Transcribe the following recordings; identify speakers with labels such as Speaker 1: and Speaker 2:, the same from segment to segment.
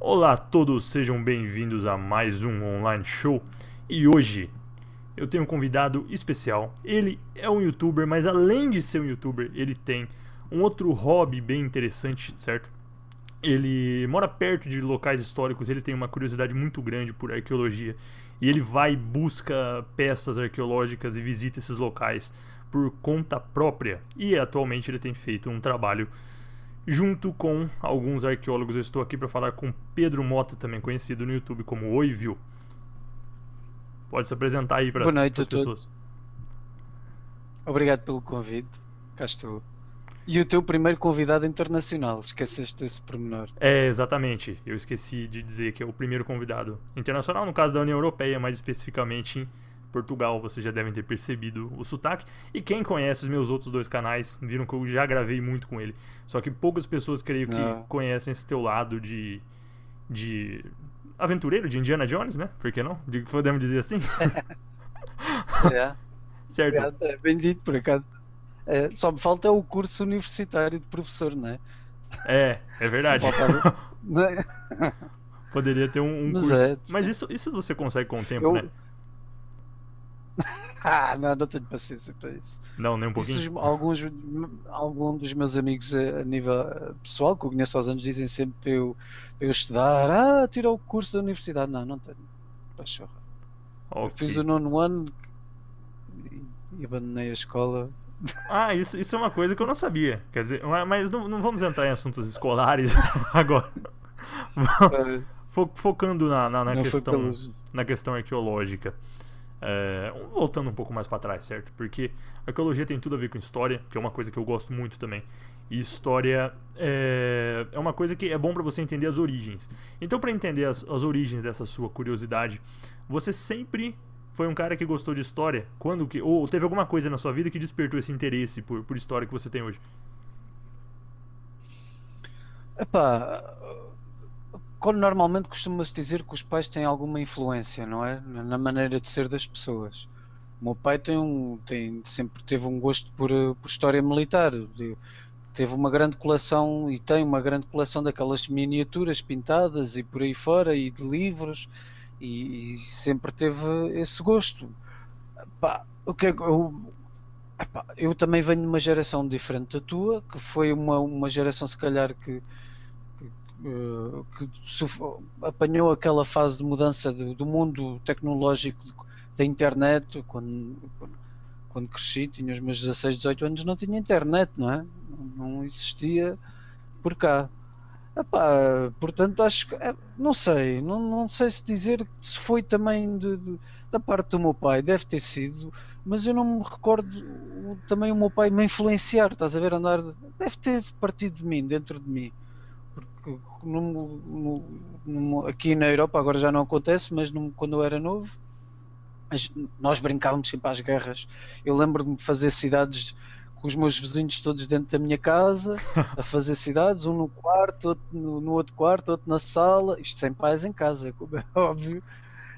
Speaker 1: Olá a todos, sejam bem-vindos a mais um online show. E hoje eu tenho um convidado especial. Ele é um youtuber, mas além de ser um youtuber, ele tem um outro hobby bem interessante, certo? Ele mora perto de locais históricos, ele tem uma curiosidade muito grande por arqueologia. E ele vai e busca peças arqueológicas e visita esses locais por conta própria. E atualmente ele tem feito um trabalho junto com alguns arqueólogos. Eu estou aqui para falar com Pedro Mota, também conhecido no YouTube como Oivio. Pode se apresentar aí para
Speaker 2: Boa noite
Speaker 1: as
Speaker 2: a
Speaker 1: pessoas.
Speaker 2: todos. Obrigado pelo convite. Cá estou. E o teu primeiro convidado internacional. Esqueceste esse pormenor.
Speaker 1: É, exatamente. Eu esqueci de dizer que é o primeiro convidado internacional, no caso da União Europeia, mais especificamente em Portugal. Vocês já devem ter percebido o sotaque. E quem conhece os meus outros dois canais, viram que eu já gravei muito com ele. Só que poucas pessoas, creio que,
Speaker 2: Não.
Speaker 1: conhecem esse teu lado de aventureiro, de Indiana Jones, né? Por que não? Podemos dizer assim?
Speaker 2: É,
Speaker 1: Certo.
Speaker 2: é bem dito, por acaso. Só me falta o curso universitário de professor, não é?
Speaker 1: É
Speaker 2: Só
Speaker 1: verdade.
Speaker 2: faltava. Não é?
Speaker 1: Poderia ter um
Speaker 2: Mas
Speaker 1: curso.
Speaker 2: é.
Speaker 1: Mas isso você consegue com o tempo, né?
Speaker 2: Eu. Não tenho paciência para isso.
Speaker 1: Não, nem um
Speaker 2: Isso,
Speaker 1: pouquinho?
Speaker 2: alguns dos meus amigos a nível pessoal, que eu conheço há anos, dizem sempre para eu estudar. Tira o curso da universidade. Não tenho. Pachorra. Eu
Speaker 1: Ok.
Speaker 2: fiz o nono ano e abandonei a escola.
Speaker 1: Ah, isso é uma coisa que eu não sabia. Quer dizer, mas não vamos entrar em assuntos escolares agora.
Speaker 2: Eh,
Speaker 1: Focando na
Speaker 2: Não foi
Speaker 1: questão,
Speaker 2: pelos.
Speaker 1: na questão arqueológica. Voltando um pouco mais para trás, certo? Porque arqueologia tem tudo a ver com história, que é uma coisa que eu gosto muito também. E história é uma coisa que é bom para você entender as origens. Então, para entender as origens dessa sua curiosidade, você sempre foi um cara que gostou de história? Ou teve alguma coisa na sua vida que despertou esse interesse por história que você tem hoje?
Speaker 2: Epá, quando normalmente costuma-se dizer que os pais têm alguma influência, não é? Na maneira de ser das pessoas. O meu pai sempre teve um gosto por história militar. Teve uma grande coleção e tem uma grande coleção daquelas miniaturas pintadas e por aí fora e de livros e sempre teve esse gosto. Pá, o que é que eu também venho de uma geração diferente da tua, que foi uma geração se calhar que apanhou aquela fase de mudança do mundo tecnológico da internet quando cresci, tinha os meus 16, 18 anos, não tinha internet, não é? Não existia por cá. Portanto, acho que não sei, não sei se dizer se foi também da parte do meu pai, deve ter sido, mas eu não me recordo também o meu pai me influenciar, estás a ver, deve ter partido de mim, dentro de mim, porque aqui na Europa agora já não acontece, mas quando eu era novo, nós brincávamos sempre às guerras. Eu lembro-me de fazer cidades com os meus vizinhos todos dentro da minha casa, a fazer cidades, um no quarto, outro no outro quarto, outro na sala, isto sem pais em casa, como é óbvio,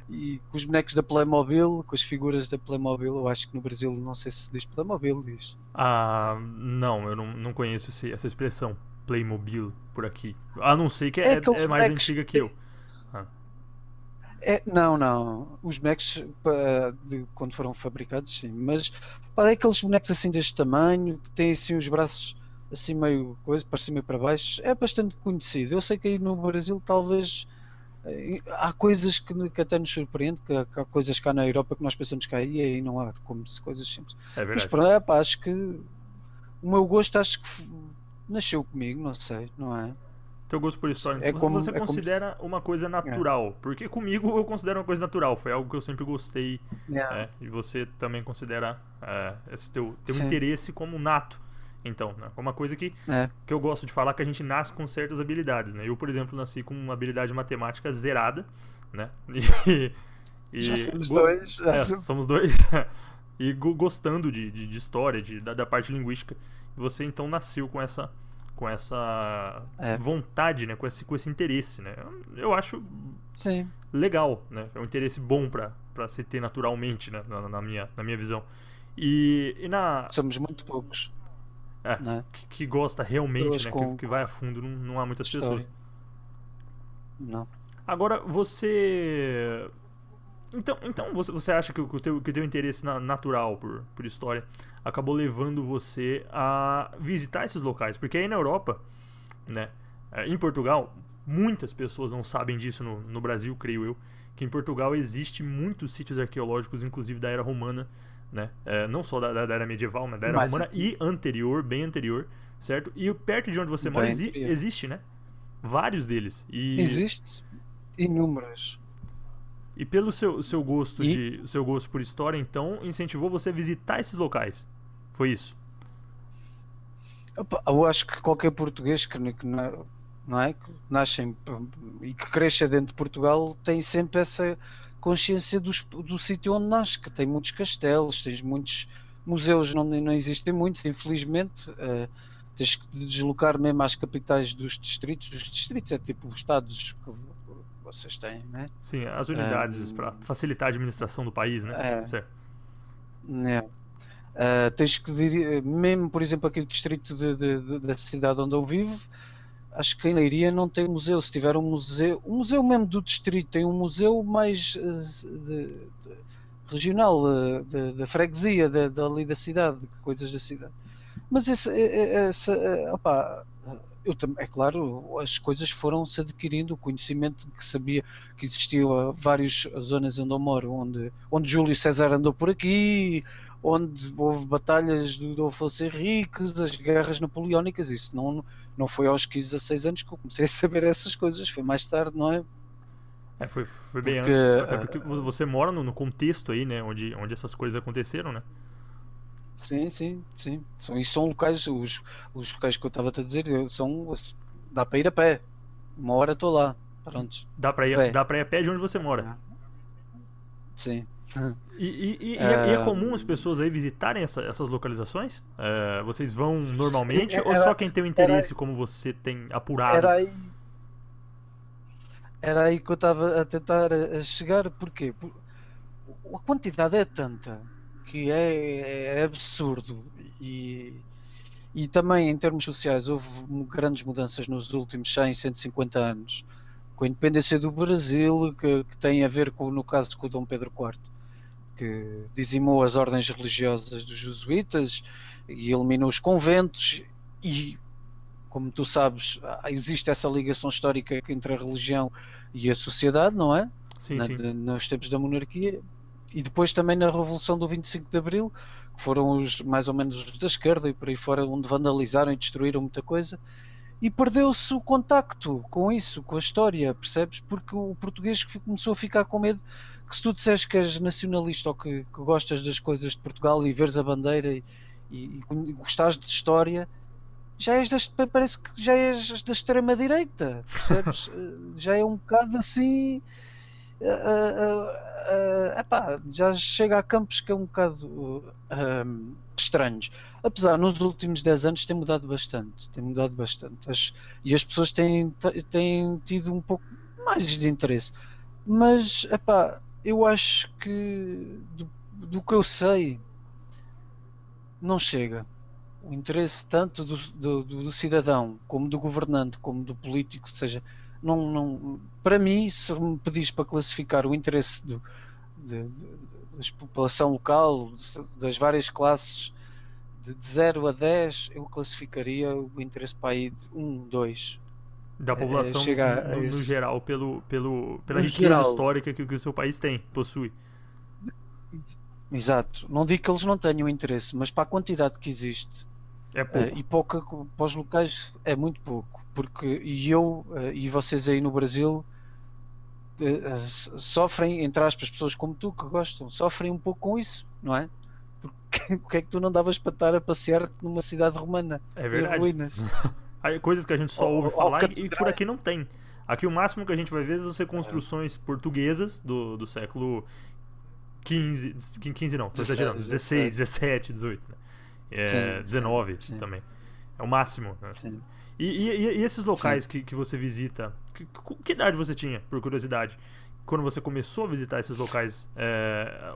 Speaker 2: e com os bonecos da Playmobil, com as figuras da Playmobil. Eu acho que no Brasil não sei se diz Playmobil, diz.
Speaker 1: Ah, não, eu não conheço essa expressão Playmobil por aqui. A não ser que
Speaker 2: É
Speaker 1: é
Speaker 2: aqueles
Speaker 1: mais
Speaker 2: bonecos.
Speaker 1: antiga que eu. Ah,
Speaker 2: Não. Os bonecos de quando foram fabricados, sim. Mas pá, é aqueles bonecos assim deste tamanho, que têm assim os braços assim meio coisa, para cima e para baixo. É bastante conhecido. Eu sei que aí no Brasil talvez há coisas que até nos surpreende, que há coisas cá na Europa que nós pensamos que há aí não há, como se coisas simples.
Speaker 1: é
Speaker 2: Mas
Speaker 1: verdade.
Speaker 2: pronto, pá, acho que o meu gosto acho que nasceu comigo, não sei, não é?
Speaker 1: Teu gosto por história, então
Speaker 2: É
Speaker 1: você
Speaker 2: como, é como se.
Speaker 1: considera uma coisa
Speaker 2: É,
Speaker 1: natural? Porque comigo eu considero uma coisa natural, foi algo que eu sempre gostei,
Speaker 2: é,
Speaker 1: e você também considera esse teu
Speaker 2: sim,
Speaker 1: interesse como nato. Então, né? Como uma coisa
Speaker 2: é.
Speaker 1: que eu gosto de falar que a gente nasce com certas habilidades, né? Eu, por exemplo, nasci com uma habilidade matemática zerada, né? E,
Speaker 2: Já
Speaker 1: e
Speaker 2: somos dois.
Speaker 1: somos dois. E gostando de história, da parte linguística. E você então nasceu com essa
Speaker 2: É,
Speaker 1: vontade, né? Com esse interesse, né? Eu acho
Speaker 2: sim.
Speaker 1: legal, né? É um interesse bom pra se ter naturalmente, né? Na minha visão. E
Speaker 2: Somos muito poucos,
Speaker 1: é,
Speaker 2: né?
Speaker 1: que gosta realmente,
Speaker 2: Pessoas
Speaker 1: né? Que,
Speaker 2: com
Speaker 1: que vai a fundo, não há muitas pessoas.
Speaker 2: história. não.
Speaker 1: Agora, você... Então você acha que o teu interesse natural por história acabou levando você a visitar esses locais? Porque aí na Europa, né, em Portugal, muitas pessoas não sabem disso no Brasil, creio eu, que em Portugal existe muitos sítios arqueológicos, inclusive da era romana, né? Não só da era medieval, mas da era
Speaker 2: Mas
Speaker 1: romana e anterior, bem anterior, certo? E perto de onde você mora
Speaker 2: bem anterior.
Speaker 1: existe, né? Vários deles.
Speaker 2: Existe inúmeras.
Speaker 1: E pelo seu gosto
Speaker 2: E
Speaker 1: seu gosto por história, então, incentivou você a visitar esses locais. Foi isso?
Speaker 2: opa, eu acho que qualquer português não é? Que nasce e que cresça dentro de Portugal tem sempre essa consciência do sítio onde nasce, que tem muitos castelos, tens muitos museus, não existem muitos, infelizmente. Tens que te deslocar mesmo às capitais dos distritos. Os distritos é tipo os estados que vocês têm, né?
Speaker 1: Sim, as unidades para facilitar a administração do país, né?
Speaker 2: É,
Speaker 1: Certo.
Speaker 2: é. Tens que mesmo, por exemplo, aqui o distrito da cidade onde eu vivo, acho que em Leiria não tem museu. Se tiver um museu mesmo do distrito, tem um museu mais regional, da freguesia, dali da cidade, coisas da cidade. Mas opá, é claro, as coisas foram-se adquirindo, o conhecimento de que sabia que existiam várias zonas onde eu moro, onde Júlio César andou por aqui, onde houve batalhas do Afonso Henriques, as guerras napoleónicas. Isso não foi aos 15, 16 anos que eu comecei a saber essas coisas, foi mais tarde, não é?
Speaker 1: Foi bem
Speaker 2: Porque
Speaker 1: antes. Até porque você mora no contexto aí, né? Onde essas coisas aconteceram, né?
Speaker 2: sim, sim, sim. São locais, os locais que eu estava a dizer, dá para ir a pé. Uma hora estou lá, pronto, a pé.
Speaker 1: Dá pra ir a pé de onde você mora.
Speaker 2: Ah, sim.
Speaker 1: E é
Speaker 2: Ah,
Speaker 1: comum as pessoas aí visitarem essas localizações? Vocês vão normalmente ou
Speaker 2: era,
Speaker 1: só quem tem o
Speaker 2: era,
Speaker 1: interesse, como você tem apurado?
Speaker 2: era aí, era aí que eu estava a tentar a chegar. Porquê? A quantidade é tanta que é absurdo. E também em termos sociais houve grandes mudanças nos últimos 100, 150 anos. Com a independência do Brasil, que tem a ver no caso com o Dom Pedro IV, que dizimou as ordens religiosas dos jesuítas e eliminou os conventos. E, como tu sabes, existe essa ligação histórica entre a religião e a sociedade, não é?
Speaker 1: Sim, sim.
Speaker 2: Nos tempos da monarquia. E depois também na Revolução do 25 de Abril, que foram mais ou menos os da esquerda e por aí fora, onde vandalizaram e destruíram muita coisa. E perdeu-se o contacto com isso, com a história, percebes? Porque o português começou a ficar com medo que, se tu disseres que és nacionalista ou que gostas das coisas de Portugal e veres a bandeira e gostares de história, parece que já és da extrema-direita, percebes? Já é um bocado assim. Epá, já chega a campos que é um bocado estranhos. Apesar, nos últimos 10 anos tem mudado bastante. Tem mudado bastante. E as pessoas têm tido um pouco mais de interesse. Mas, epá, eu acho que do que eu sei, não chega. O interesse tanto do cidadão, como do governante, como do político, seja, para mim, se me pedis para classificar o interesse da população local, das várias classes, de 0 a 10, eu classificaria o interesse para aí de 1, 2.
Speaker 1: Da população
Speaker 2: Chega a
Speaker 1: no
Speaker 2: esse.
Speaker 1: geral, pela
Speaker 2: No
Speaker 1: riqueza
Speaker 2: geral,
Speaker 1: histórica que o seu país possui.
Speaker 2: exato. Não digo que eles não tenham interesse, mas para a quantidade que existe.
Speaker 1: É pouco.
Speaker 2: E para os locais é muito pouco, porque e vocês aí no Brasil sofrem, entre aspas, pessoas como tu que gostam, sofrem um pouco com isso, não é? Porque é que tu não davas para estar a passear numa cidade romana
Speaker 1: É
Speaker 2: em
Speaker 1: verdade.
Speaker 2: ruínas?
Speaker 1: Aí, coisas que a gente só ouve
Speaker 2: Ou
Speaker 1: falar e por
Speaker 2: catedrais.
Speaker 1: aqui não tem. Aqui o máximo que a gente vai ver são construções portuguesas do século XV, 15 não, tô exagerando, 16, 17, 18, né?
Speaker 2: Sim, sim,
Speaker 1: 19
Speaker 2: sim,
Speaker 1: também. É o máximo, né?
Speaker 2: sim,
Speaker 1: E esses
Speaker 2: sim.
Speaker 1: locais que você visita, que idade você tinha, por curiosidade? Quando você começou a visitar esses locais,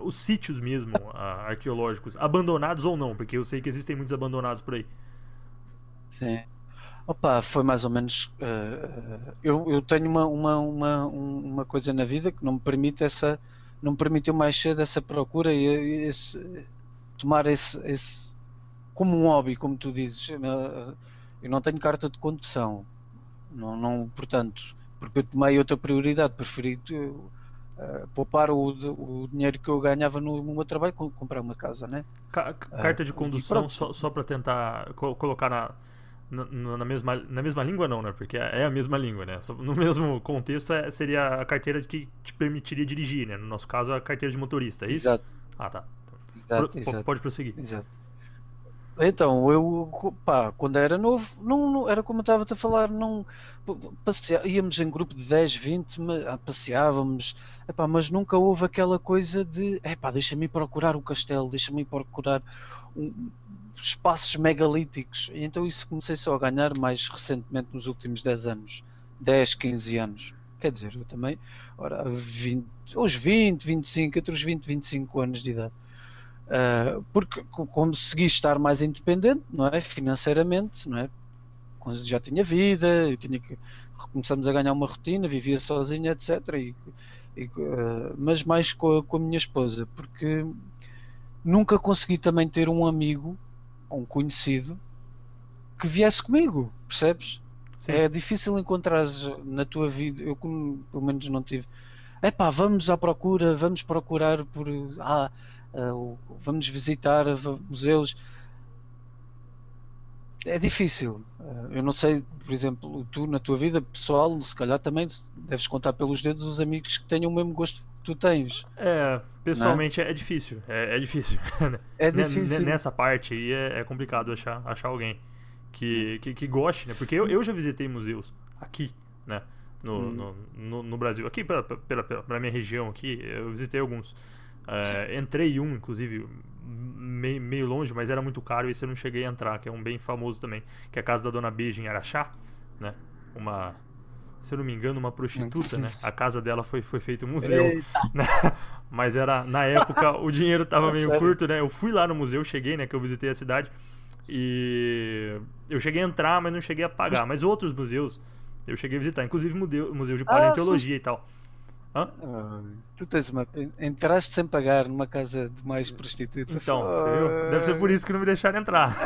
Speaker 1: os sítios mesmo, arqueológicos, abandonados ou não, porque eu sei que existem muitos abandonados por aí.
Speaker 2: Sim. Opa, foi mais ou menos. Eu tenho uma coisa na vida que não me permite não me permitiu mais cedo essa procura tomar esse como um hobby, como tu dizes. Eu não tenho carta de condução, portanto, porque eu tomei outra prioridade, preferi poupar o dinheiro que eu ganhava no meu trabalho, comprar uma casa, né?
Speaker 1: Carta de
Speaker 2: E
Speaker 1: condução,
Speaker 2: pronto.
Speaker 1: só para tentar colocar na mesma língua, não, né? Porque é a mesma língua, né? No mesmo contexto, seria a carteira que te permitiria dirigir, né? No nosso caso, a carteira de motorista, é isso?
Speaker 2: Exato,
Speaker 1: Ah, tá.
Speaker 2: exato, exato,
Speaker 1: Pode prosseguir.
Speaker 2: exato. Então, pá, quando era novo, era como eu estava-te a falar, não, íamos em grupo de 10, 20, passeávamos, epá, mas nunca houve aquela coisa de, epá, deixa-me ir procurar o castelo, deixa-me ir procurar um- espaços megalíticos. E então isso comecei só a ganhar mais recentemente nos últimos 10 anos, 10, 15 anos. Quer dizer, eu também, ora, 20, aos 20, 25, entre os 20 e 25 anos de idade. Porque consegui estar mais independente, não é? Financeiramente, não é? Quando já tinha vida, começamos a ganhar uma rotina, vivia sozinho, etc. Mas mais com a minha esposa, porque nunca consegui também ter um amigo ou um conhecido que viesse comigo, percebes?
Speaker 1: Sim.
Speaker 2: É difícil encontrar na tua vida, eu pelo menos não tive. Epá, vamos à procura, vamos procurar vamos visitar museus. É difícil. Eu não sei, por exemplo, tu na tua vida pessoal, se calhar também deves contar pelos dedos os amigos que tenham o mesmo gosto que tu tens, não é?
Speaker 1: Pessoalmente é difícil. É difícil.
Speaker 2: É difícil.
Speaker 1: Nessa parte aí é complicado achar alguém que goste, né? Porque eu já visitei museus aqui, né?
Speaker 2: Hum,
Speaker 1: No Brasil. Aqui pela minha região aqui, eu visitei alguns. Entrei em um, inclusive, meio longe, mas era muito caro e esse eu não cheguei a entrar, que é um bem famoso também, que é a casa da Dona Beija em Araxá, né? Uma, se eu não me engano, uma
Speaker 2: hum.
Speaker 1: prostituta, né? A casa dela foi feito um museu,
Speaker 2: Eita,
Speaker 1: né? Mas era, na época, o dinheiro tava
Speaker 2: a
Speaker 1: meio
Speaker 2: sério.
Speaker 1: curto, né? Eu fui lá no museu, cheguei, né? Que eu visitei a cidade e eu cheguei a entrar, mas não cheguei a
Speaker 2: Mas,
Speaker 1: pagar. Mas outros museus eu cheguei a visitar, inclusive museu de
Speaker 2: foste.
Speaker 1: paleontologia e tal. Hã?
Speaker 2: Tu tens uma. Entraste sem pagar numa casa de mais prostituta.
Speaker 1: Então, você viu? Deve ser por isso que não me deixaram entrar.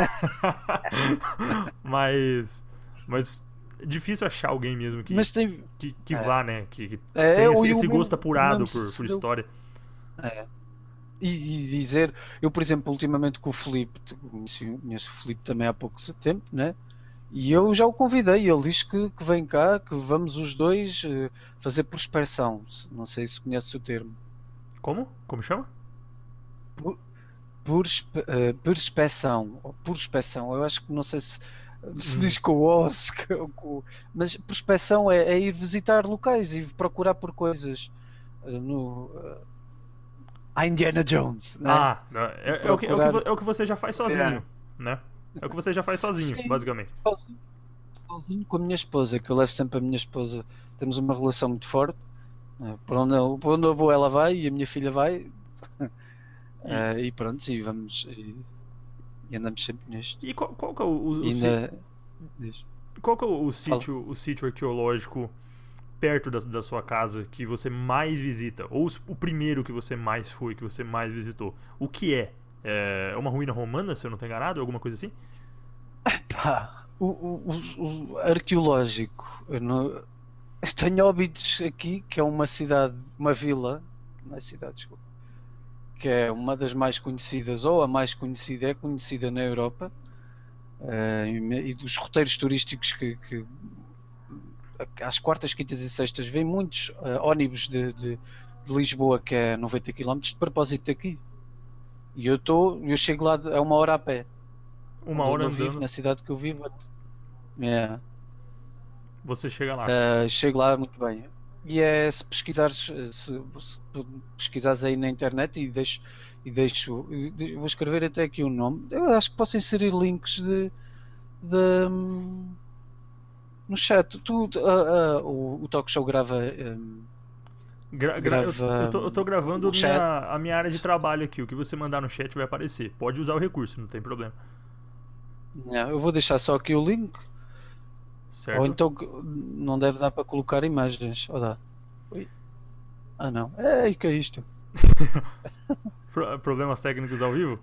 Speaker 1: mas. Mas. É difícil achar alguém mesmo
Speaker 2: Mas tem.
Speaker 1: que
Speaker 2: É,
Speaker 1: vá, né? Que tem
Speaker 2: e
Speaker 1: esse gosto
Speaker 2: o
Speaker 1: apurado
Speaker 2: mesmo
Speaker 1: por
Speaker 2: sucedeu.
Speaker 1: história.
Speaker 2: É. E dizer, eu por exemplo, ultimamente com o Filipe, conheço o Filipe também há pouco tempo, né? E eu já o convidei, ele diz que vem cá, que vamos os dois fazer prospecção. Não sei se conhece o termo.
Speaker 1: Como? Como chama?
Speaker 2: Por, perspeção, ou prospecção, eu acho que não sei se
Speaker 1: Hum.
Speaker 2: diz com o O, mas prospecção é ir visitar locais e procurar por coisas no a Indiana Jones, né?
Speaker 1: Ah, não,
Speaker 2: E procurar.
Speaker 1: é o que você já faz
Speaker 2: Yeah.
Speaker 1: sozinho, né? É o que você já faz sozinho,
Speaker 2: Sim,
Speaker 1: basicamente.
Speaker 2: sozinho, sozinho com a minha esposa, que eu levo sempre a minha esposa. Temos uma relação muito forte. Por onde eu vou, ela vai e a minha filha vai.
Speaker 1: E,
Speaker 2: E pronto, e vamos e andamos sempre nisto.
Speaker 1: e qual que é
Speaker 2: E ainda diz,
Speaker 1: qual que é
Speaker 2: fala.
Speaker 1: o sítio arqueológico perto da sua casa que você mais visita? Ou o primeiro que você mais foi, que você mais visitou? O que é? É uma ruína romana, se eu não estou enganado? Alguma coisa assim?
Speaker 2: Pá, o arqueológico. Eu tenho Óbidos aqui, que é uma cidade, uma vila, não é cidade, desculpa, que é uma das mais conhecidas, ou a mais conhecida, é conhecida na Europa, e dos roteiros turísticos que às quartas, quintas e sextas vêm muitos ónibus de Lisboa, que é 90 km, de propósito daqui. E eu chego lá a uma hora a pé,
Speaker 1: Uma
Speaker 2: onde
Speaker 1: hora
Speaker 2: eu vivo,
Speaker 1: andando,
Speaker 2: na cidade que eu vivo. É,
Speaker 1: você chega lá.
Speaker 2: chego lá muito bem. E é se pesquisares, se tu pesquisares aí na internet vou escrever até aqui o nome. Eu acho que posso inserir links de, no chat. O talk show
Speaker 1: Eu tô gravando
Speaker 2: o chat.
Speaker 1: a minha área de trabalho aqui. O que você mandar no chat vai aparecer. Pode usar o recurso, não tem problema.
Speaker 2: Eu vou deixar só aqui o link Ou
Speaker 1: certo?
Speaker 2: então não deve dar para colocar imagens. Ou dá? Ui. Ah não. É, que é isto?
Speaker 1: Problemas técnicos ao vivo?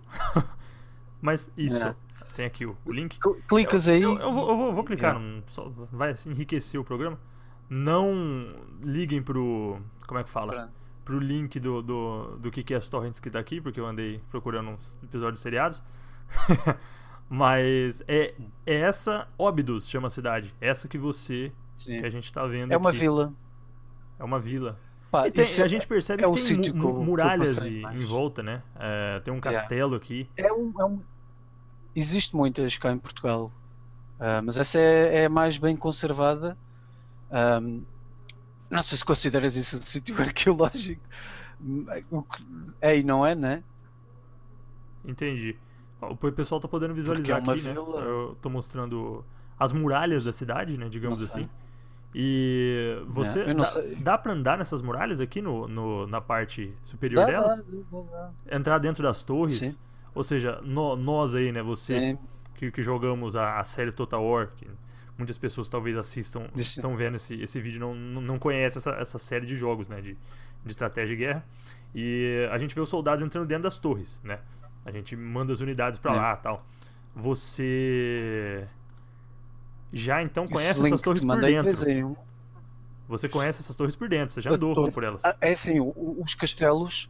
Speaker 1: Mas
Speaker 2: É.
Speaker 1: isso, tem aqui o link. Eu,
Speaker 2: Clicas
Speaker 1: eu,
Speaker 2: aí
Speaker 1: eu, vou, eu vou- vou clicar,
Speaker 2: yeah.
Speaker 1: só vai enriquecer o programa. Não liguem pro. Como é que fala?
Speaker 2: Pronto.
Speaker 1: Pro link do que é as torrents que tá aqui, porque eu andei procurando uns episódios seriados. Mas é essa Óbidos chama a cidade. Essa que
Speaker 2: Sim.
Speaker 1: a gente tá vendo
Speaker 2: É uma
Speaker 1: aqui.
Speaker 2: vila.
Speaker 1: É uma vila.
Speaker 2: Pá,
Speaker 1: E
Speaker 2: isso
Speaker 1: a gente percebe
Speaker 2: é
Speaker 1: que
Speaker 2: o
Speaker 1: tem
Speaker 2: sítio que eu
Speaker 1: muralhas
Speaker 2: passei
Speaker 1: em
Speaker 2: mais.
Speaker 1: volta, né? Tem um
Speaker 2: Yeah.
Speaker 1: castelo aqui.
Speaker 2: Existe muitas cá em Portugal, mas essa é a mais bem conservada. Ahm, não sei se consideras isso um sítio arqueológico. O que é e não é, né?
Speaker 1: Entendi. Ó, o pessoal tá podendo
Speaker 2: Porque é
Speaker 1: visualizar
Speaker 2: uma
Speaker 1: aqui, né?
Speaker 2: vila.
Speaker 1: Eu tô mostrando as muralhas da cidade, né?
Speaker 2: Não
Speaker 1: Digamos assim.
Speaker 2: sei.
Speaker 1: E
Speaker 2: Yeah,
Speaker 1: você.
Speaker 2: eu não sei.
Speaker 1: Dá pra andar nessas muralhas aqui na parte superior
Speaker 2: Dá, dá,
Speaker 1: delas?
Speaker 2: dá, dá.
Speaker 1: Entrar dentro das
Speaker 2: Sim,
Speaker 1: torres? Ou seja, nós aí, né? Você
Speaker 2: sim.
Speaker 1: que jogamos a série Total War, que muitas pessoas talvez assistam,
Speaker 2: Disse-
Speaker 1: estão vendo esse vídeo, não conhece essa série de jogos, né? De estratégia e guerra. E a gente vê os soldados entrando dentro das torres, né? A gente manda as unidades pra
Speaker 2: é.
Speaker 1: lá tal. Você já então
Speaker 2: Esse
Speaker 1: conhece essas
Speaker 2: link que
Speaker 1: torres
Speaker 2: te
Speaker 1: por
Speaker 2: mandei, vês
Speaker 1: dentro.
Speaker 2: aí.
Speaker 1: Você conhece essas torres por dentro, você já andou
Speaker 2: Todo.
Speaker 1: por elas.
Speaker 2: É assim, os castelos,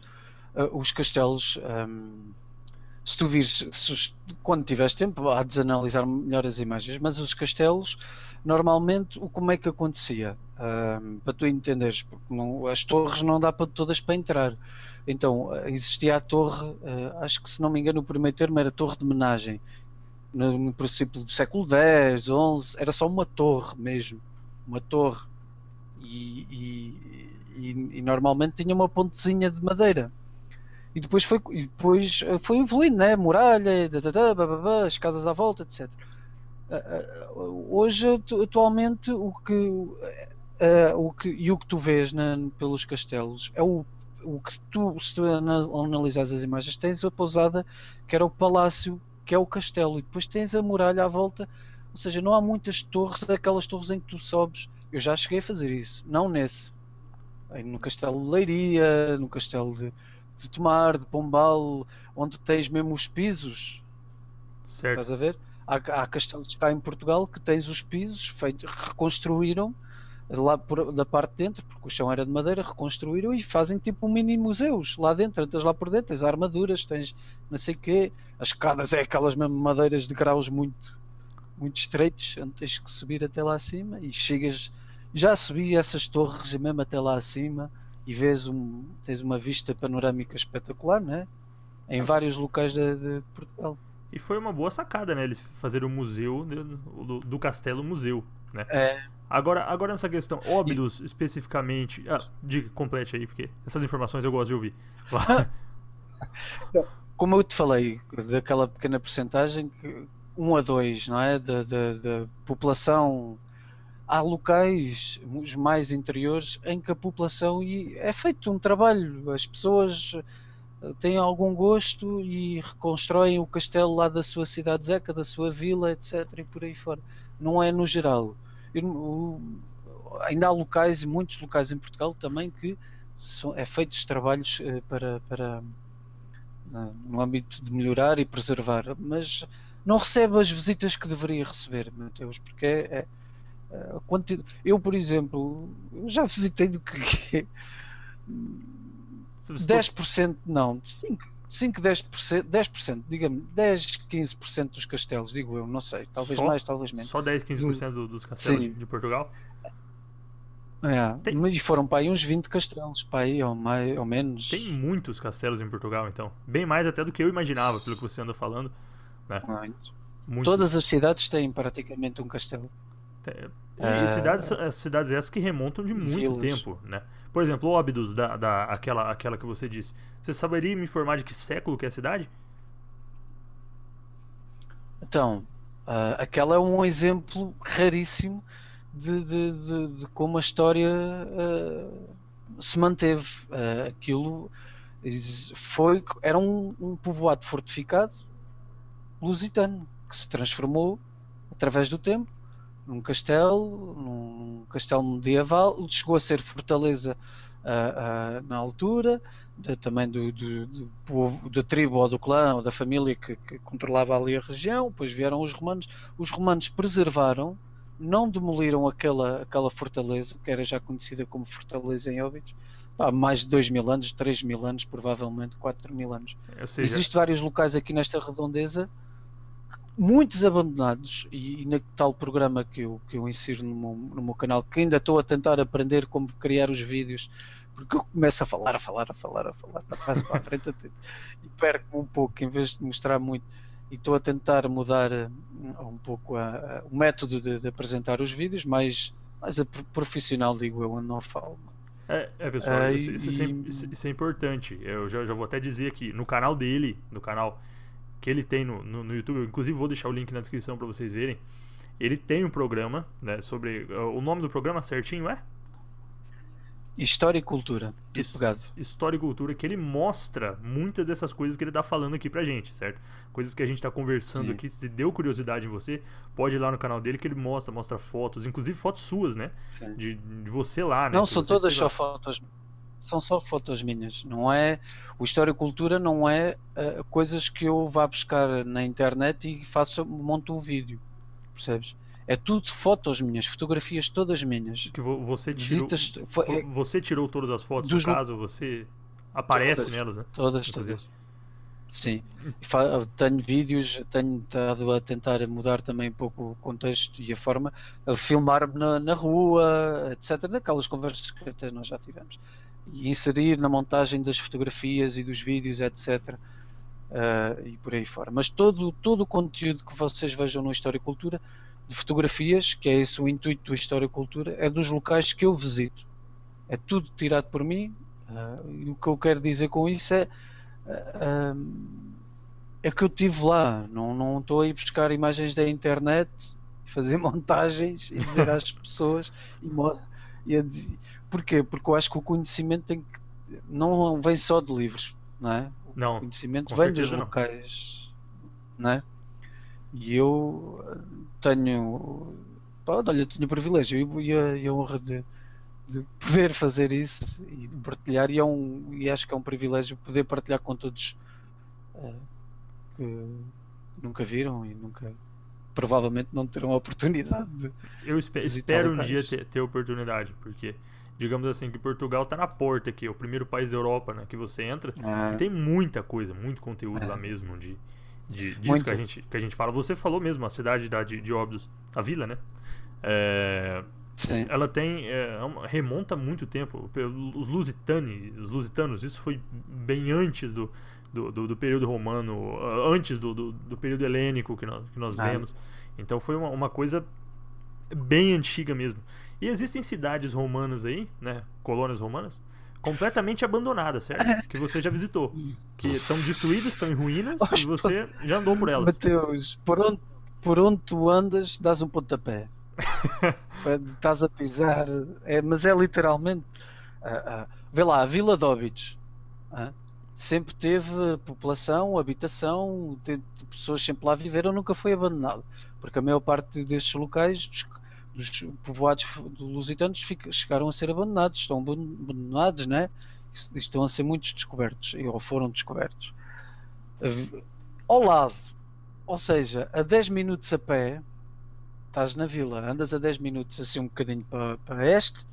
Speaker 2: se tu vires, quando tiveres tempo, há de analisar melhor as imagens, mas os castelos, normalmente, como é que acontecia? Para tu entenderes, porque as torres não dá para todas para entrar. Então, existia a torre, acho que se não me engano, o primeiro termo era torre de menagem. No princípio do século X, XI, era só uma torre mesmo. Uma torre. E normalmente tinha uma pontezinha de madeira. E depois foi evoluindo, né? Muralha, bababá, as casas à volta, etc. Hoje, atualmente, o que tu vês pelos castelos é o que tu, se tu analisares as imagens, tens a pousada, que era o palácio, que é o castelo, e depois tens a muralha à volta. Ou seja, não há muitas torres, aquelas torres em que tu sobes. Eu já cheguei a fazer isso, não nesse. No Castelo de Leiria, no Castelo de Tomar, de Pombal, onde tens mesmo os pisos.
Speaker 1: Certo.
Speaker 2: Estás a ver? Há castelos cá em Portugal que tens os pisos reconstruíram lá da parte de dentro, porque o chão era de madeira, reconstruíram e fazem tipo mini museus lá dentro. Entras lá por dentro, tens armaduras, tens não sei o quê. As escadas é aquelas mesmo madeiras de graus muito, muito estreitos, onde tens que subir até lá acima e chegas. Já subi essas torres mesmo até lá acima e tens uma vista panorâmica espetacular, né? Em vários locais de Portugal.
Speaker 1: E foi uma boa sacada, né? Eles fazerem o museu do castelo museu, né?
Speaker 2: É,
Speaker 1: Agora nessa questão,
Speaker 2: e
Speaker 1: Óbidos especificamente. Diga, complete aí, porque essas informações eu gosto de ouvir.
Speaker 2: como eu te falei, daquela pequena percentagem, que 1 a 2, não é? Da população. Há locais, os mais interiores, em que a população é feito um trabalho, as pessoas têm algum gosto e reconstroem o castelo lá da sua cidade zeca, da sua vila, etc. e por aí fora. Não é no geral. Ainda há locais, muitos locais em Portugal também, que é feitos trabalhos no âmbito de melhorar e preservar, mas não recebe as visitas que deveria receber, Mateus, porque eu, por exemplo, já visitei do que é
Speaker 1: Você visitou
Speaker 2: 10%, não, 5 10%, diga-me, 10, 15% dos castelos, digo eu, não sei, talvez
Speaker 1: só,
Speaker 2: mais, talvez menos.
Speaker 1: só 10, 15% dos castelos
Speaker 2: Sim,
Speaker 1: de Portugal? Tem,
Speaker 2: e foram para aí uns 20 castelos, para aí, ou
Speaker 1: tem
Speaker 2: menos.
Speaker 1: muitos castelos em Portugal, então. Bem mais até do que eu imaginava, pelo que você anda falando, né?
Speaker 2: Muito. Todas
Speaker 1: Muitos.
Speaker 2: as cidades têm praticamente um castelo.
Speaker 1: E
Speaker 2: Ah,
Speaker 1: cidades essas que remontam de muito
Speaker 2: vilas.
Speaker 1: tempo, né? Por exemplo, Óbidos, aquela que você disse. Você saberia me informar de que século que é a cidade?
Speaker 2: Então, aquela é um exemplo raríssimo de como a história se manteve. Aquilo era um povoado fortificado lusitano que se transformou através do tempo num castelo medieval, chegou a ser fortaleza na altura, também do povo, da tribo ou do clã ou da família que controlava ali a região. Depois vieram os romanos preservaram, não demoliram aquela fortaleza, que era já conhecida como fortaleza em Óbidos, há mais de 2000 anos, 3000 anos, provavelmente 4000 anos.
Speaker 1: Ou seja,
Speaker 2: Existem vários locais aqui nesta redondeza, muitos abandonados, e no tal programa que eu insiro no meu canal, que ainda estou a tentar aprender como criar os vídeos, porque eu começo a falar, para trás e para a frente, e perco-me um pouco, em vez de mostrar muito, e estou a tentar mudar um pouco o método de apresentar os vídeos, mais profissional, digo eu, onde não falo.
Speaker 1: Pessoal, isso é importante. Eu já vou até dizer aqui, no canal dele, no canal que ele tem no YouTube, inclusive vou deixar o link na descrição para vocês verem. Ele tem um programa, né, sobre o nome do programa certinho é
Speaker 2: História e Cultura, pegado.
Speaker 1: História e Cultura, que ele mostra muitas dessas coisas que ele tá falando aqui pra gente, certo? Coisas que a gente tá conversando aqui. Se deu curiosidade em você, pode ir lá no canal dele que ele mostra fotos, inclusive fotos suas, né? De você lá, né?
Speaker 2: Não, são todas só fotos. São só fotos minhas, não é? O História e Cultura não é coisas que eu vá buscar na internet e monto um vídeo, percebes? É tudo fotos minhas, fotografias todas minhas.
Speaker 1: Que você tirou, você tirou todas as fotos, no caso, você aparece nelas, né?
Speaker 2: Todas. Sim. Tenho vídeos, tenho estado a tentar mudar também um pouco o contexto e a forma, a filmar-me na rua, etc. Naquelas conversas que até nós já tivemos. E inserir na montagem das fotografias e dos vídeos, etc. E por aí fora. Mas todo o conteúdo que vocês vejam no História e Cultura, de fotografias, que é esse o intuito do História e Cultura, é dos locais que eu visito. É tudo tirado por mim. E o que eu quero dizer com isso é que eu estive lá. Não estou a ir buscar imagens da internet, fazer montagens e dizer às pessoas porquê? Porque eu acho que o conhecimento não vem só de livros, não é? O conhecimento vem dos locais, não é? E eu tenho o privilégio e a honra de poder fazer isso e de partilhar, e acho que é um privilégio poder partilhar com todos que nunca viram e provavelmente não terão a oportunidade de
Speaker 1: eu espero um dia ter oportunidade, porque digamos assim que Portugal está na porta aqui, é o primeiro país da Europa, né, que você entra e tem muita coisa, muito conteúdo lá mesmo disso que a gente fala. Você falou mesmo, a cidade de Óbidos, a vila, né?
Speaker 2: Sim.
Speaker 1: Ela tem remonta muito tempo. Os lusitanos, isso foi bem antes do período romano, antes do período helênico que nós vemos. Então foi uma coisa bem antiga mesmo. E existem cidades romanas aí, né, colônias romanas, completamente abandonadas, certo? Que você já visitou, que estão destruídas, estão em ruínas, e você já andou por elas.
Speaker 2: Mateus, por onde tu andas, dás um pontapé. Estás a pisar, mas é literalmente. Vê lá, a Vila de Óbidos sempre teve população, habitação, pessoas sempre lá viveram, nunca foi abandonado, porque a maior parte destes locais dos povoados lusitanos chegaram a ser abandonados, estão abandonados, né? Estão a ser muitos descobertos, ou foram descobertos ao lado, ou seja, a 10 minutos a pé estás na vila, andas a 10 minutos assim um bocadinho para este.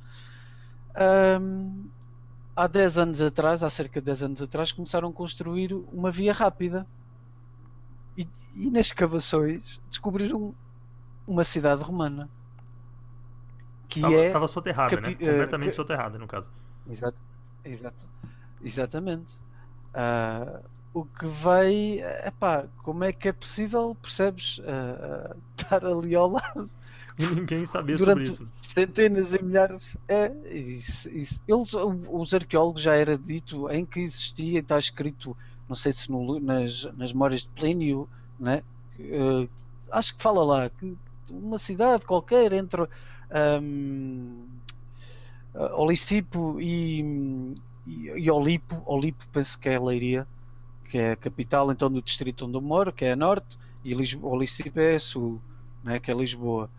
Speaker 2: Há 10 anos atrás, há cerca de 10 anos atrás, começaram a construir uma via rápida e nas escavações descobriram uma cidade romana que
Speaker 1: estava soterrada, né? Completamente soterrada, no caso.
Speaker 2: Exatamente. O que vai, como é que é possível, percebes, estar ali ao lado
Speaker 1: e ninguém sabia
Speaker 2: durante
Speaker 1: sobre isso,
Speaker 2: centenas e milhares. Os arqueólogos já era dito em que existia, está escrito, não sei se nas memórias de Plínio, né? Acho que fala lá que uma cidade qualquer entre Olicipo e Olipo, penso que é Leiria, que é a capital então do distrito onde eu moro, que é a norte, e Olicipo é a sul, né, que é Lisboa.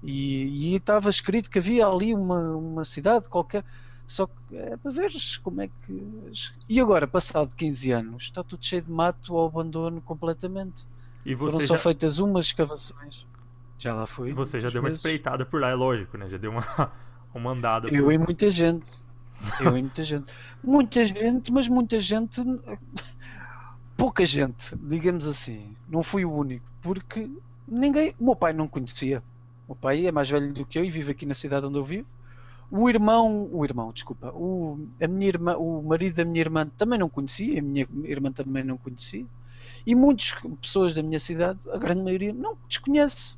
Speaker 2: E estava escrito que havia ali uma cidade qualquer. Só que é para veres como é que. E agora, passado 15 anos, está tudo cheio de mato ao abandono completamente.
Speaker 1: E
Speaker 2: Foram
Speaker 1: você
Speaker 2: só
Speaker 1: já,
Speaker 2: feitas umas escavações. Já lá fui
Speaker 1: você já
Speaker 2: muitas
Speaker 1: deu uma
Speaker 2: vezes.
Speaker 1: espreitada por lá, é lógico, né? Já deu uma, uma andada
Speaker 2: Eu
Speaker 1: por.
Speaker 2: e muita gente. Eu e muita gente. Muita gente, mas muita gente. Pouca gente, digamos assim. Não fui o único. Porque ninguém. O meu pai não conhecia. O meu pai é mais velho do que eu e vive aqui na cidade onde eu vivo. O irmão, desculpa, a minha irmã, o marido da minha irmã também não conhecia, a minha irmã também não conhecia, e muitas pessoas da minha cidade, a grande maioria, não desconhece.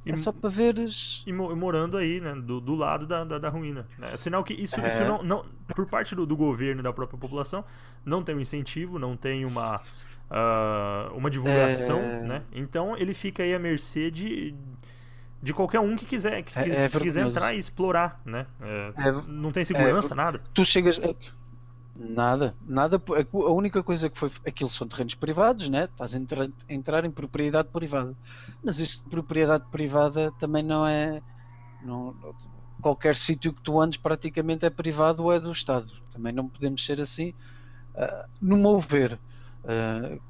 Speaker 1: E,
Speaker 2: É só para veres.
Speaker 1: morando aí, né? Do lado da ruína. Né? Sinal que isso
Speaker 2: É,
Speaker 1: não. Por parte do governo e da própria população, não tem um incentivo, não tem uma divulgação,
Speaker 2: é,
Speaker 1: né? Então ele fica aí à mercê de qualquer um que quiser,
Speaker 2: é
Speaker 1: que quiser entrar
Speaker 2: vergonhoso.
Speaker 1: e explorar, né? Não tem
Speaker 2: É,
Speaker 1: segurança, nada.
Speaker 2: tu chegas. Nada, nada. A única coisa que foi. Aquilo são terrenos privados, né? Estás a entrar em propriedade privada. Mas isso de propriedade privada também não é. Não, qualquer sítio que tu andes praticamente é privado ou é do Estado. Também não podemos ser assim. No meu ver,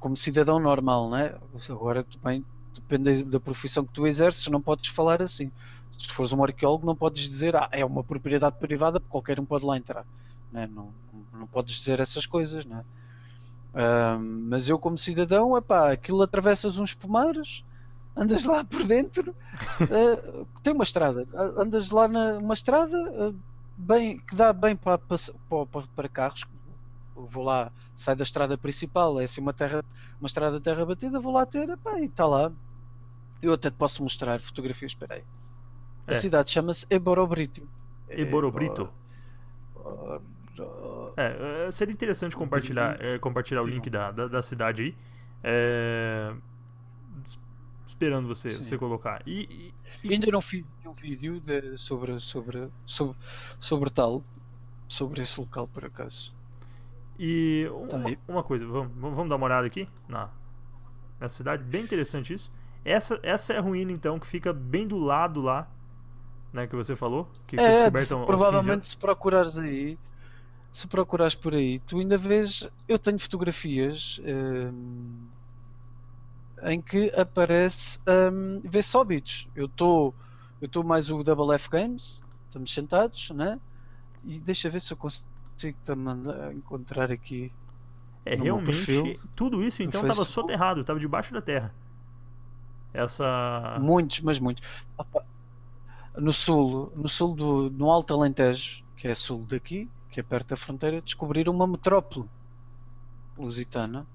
Speaker 2: como cidadão normal, né? Agora também depende da profissão que tu exerces, não podes falar assim. Se fores um arqueólogo, não podes dizer é uma propriedade privada, porque qualquer um pode lá entrar. Né? Não, não podes dizer essas coisas, né? Mas eu, como cidadão, epá, aquilo atravessas uns pomares, andas lá por dentro, tem uma estrada, andas lá numa estrada bem, que dá bem para carros. Eu vou lá, sai da estrada principal, é assim uma estrada de terra batida, vou lá ter, epá, e está lá. Eu até te posso mostrar fotografias, espera aí. A
Speaker 1: É.
Speaker 2: cidade chama-se Eborobrito.
Speaker 1: Eborobrito.
Speaker 2: Eborobrito.
Speaker 1: Seria interessante compartilhar o link da cidade aí. É, esperando você
Speaker 2: Sim.
Speaker 1: colocar.
Speaker 2: Eu ainda não fiz um vídeo sobre tal, sobre esse local por acaso.
Speaker 1: e
Speaker 2: Tá aí.
Speaker 1: uma coisa, vamos dar uma olhada aqui na cidade, bem interessante isso. Essa é a ruína então que fica bem do lado lá, né, que você falou, que foi descoberta aos 15
Speaker 2: Provavelmente
Speaker 1: anos.
Speaker 2: se procurares aí, se procurares por aí, tu ainda vês. Eu tenho fotografias em que aparece vê-se óbitos. Eu estou mais o Double F Games, estamos sentados, né? E deixa ver se eu consigo encontrar aqui no meu perfil
Speaker 1: Realmente, tudo isso
Speaker 2: do
Speaker 1: então estava
Speaker 2: Facebook.
Speaker 1: soterrado, estava debaixo da terra. Essa.
Speaker 2: Muitos, mas muitos. Opa, no Alto Alentejo, que é sul daqui, que é perto da fronteira, descobriram uma metrópole lusitana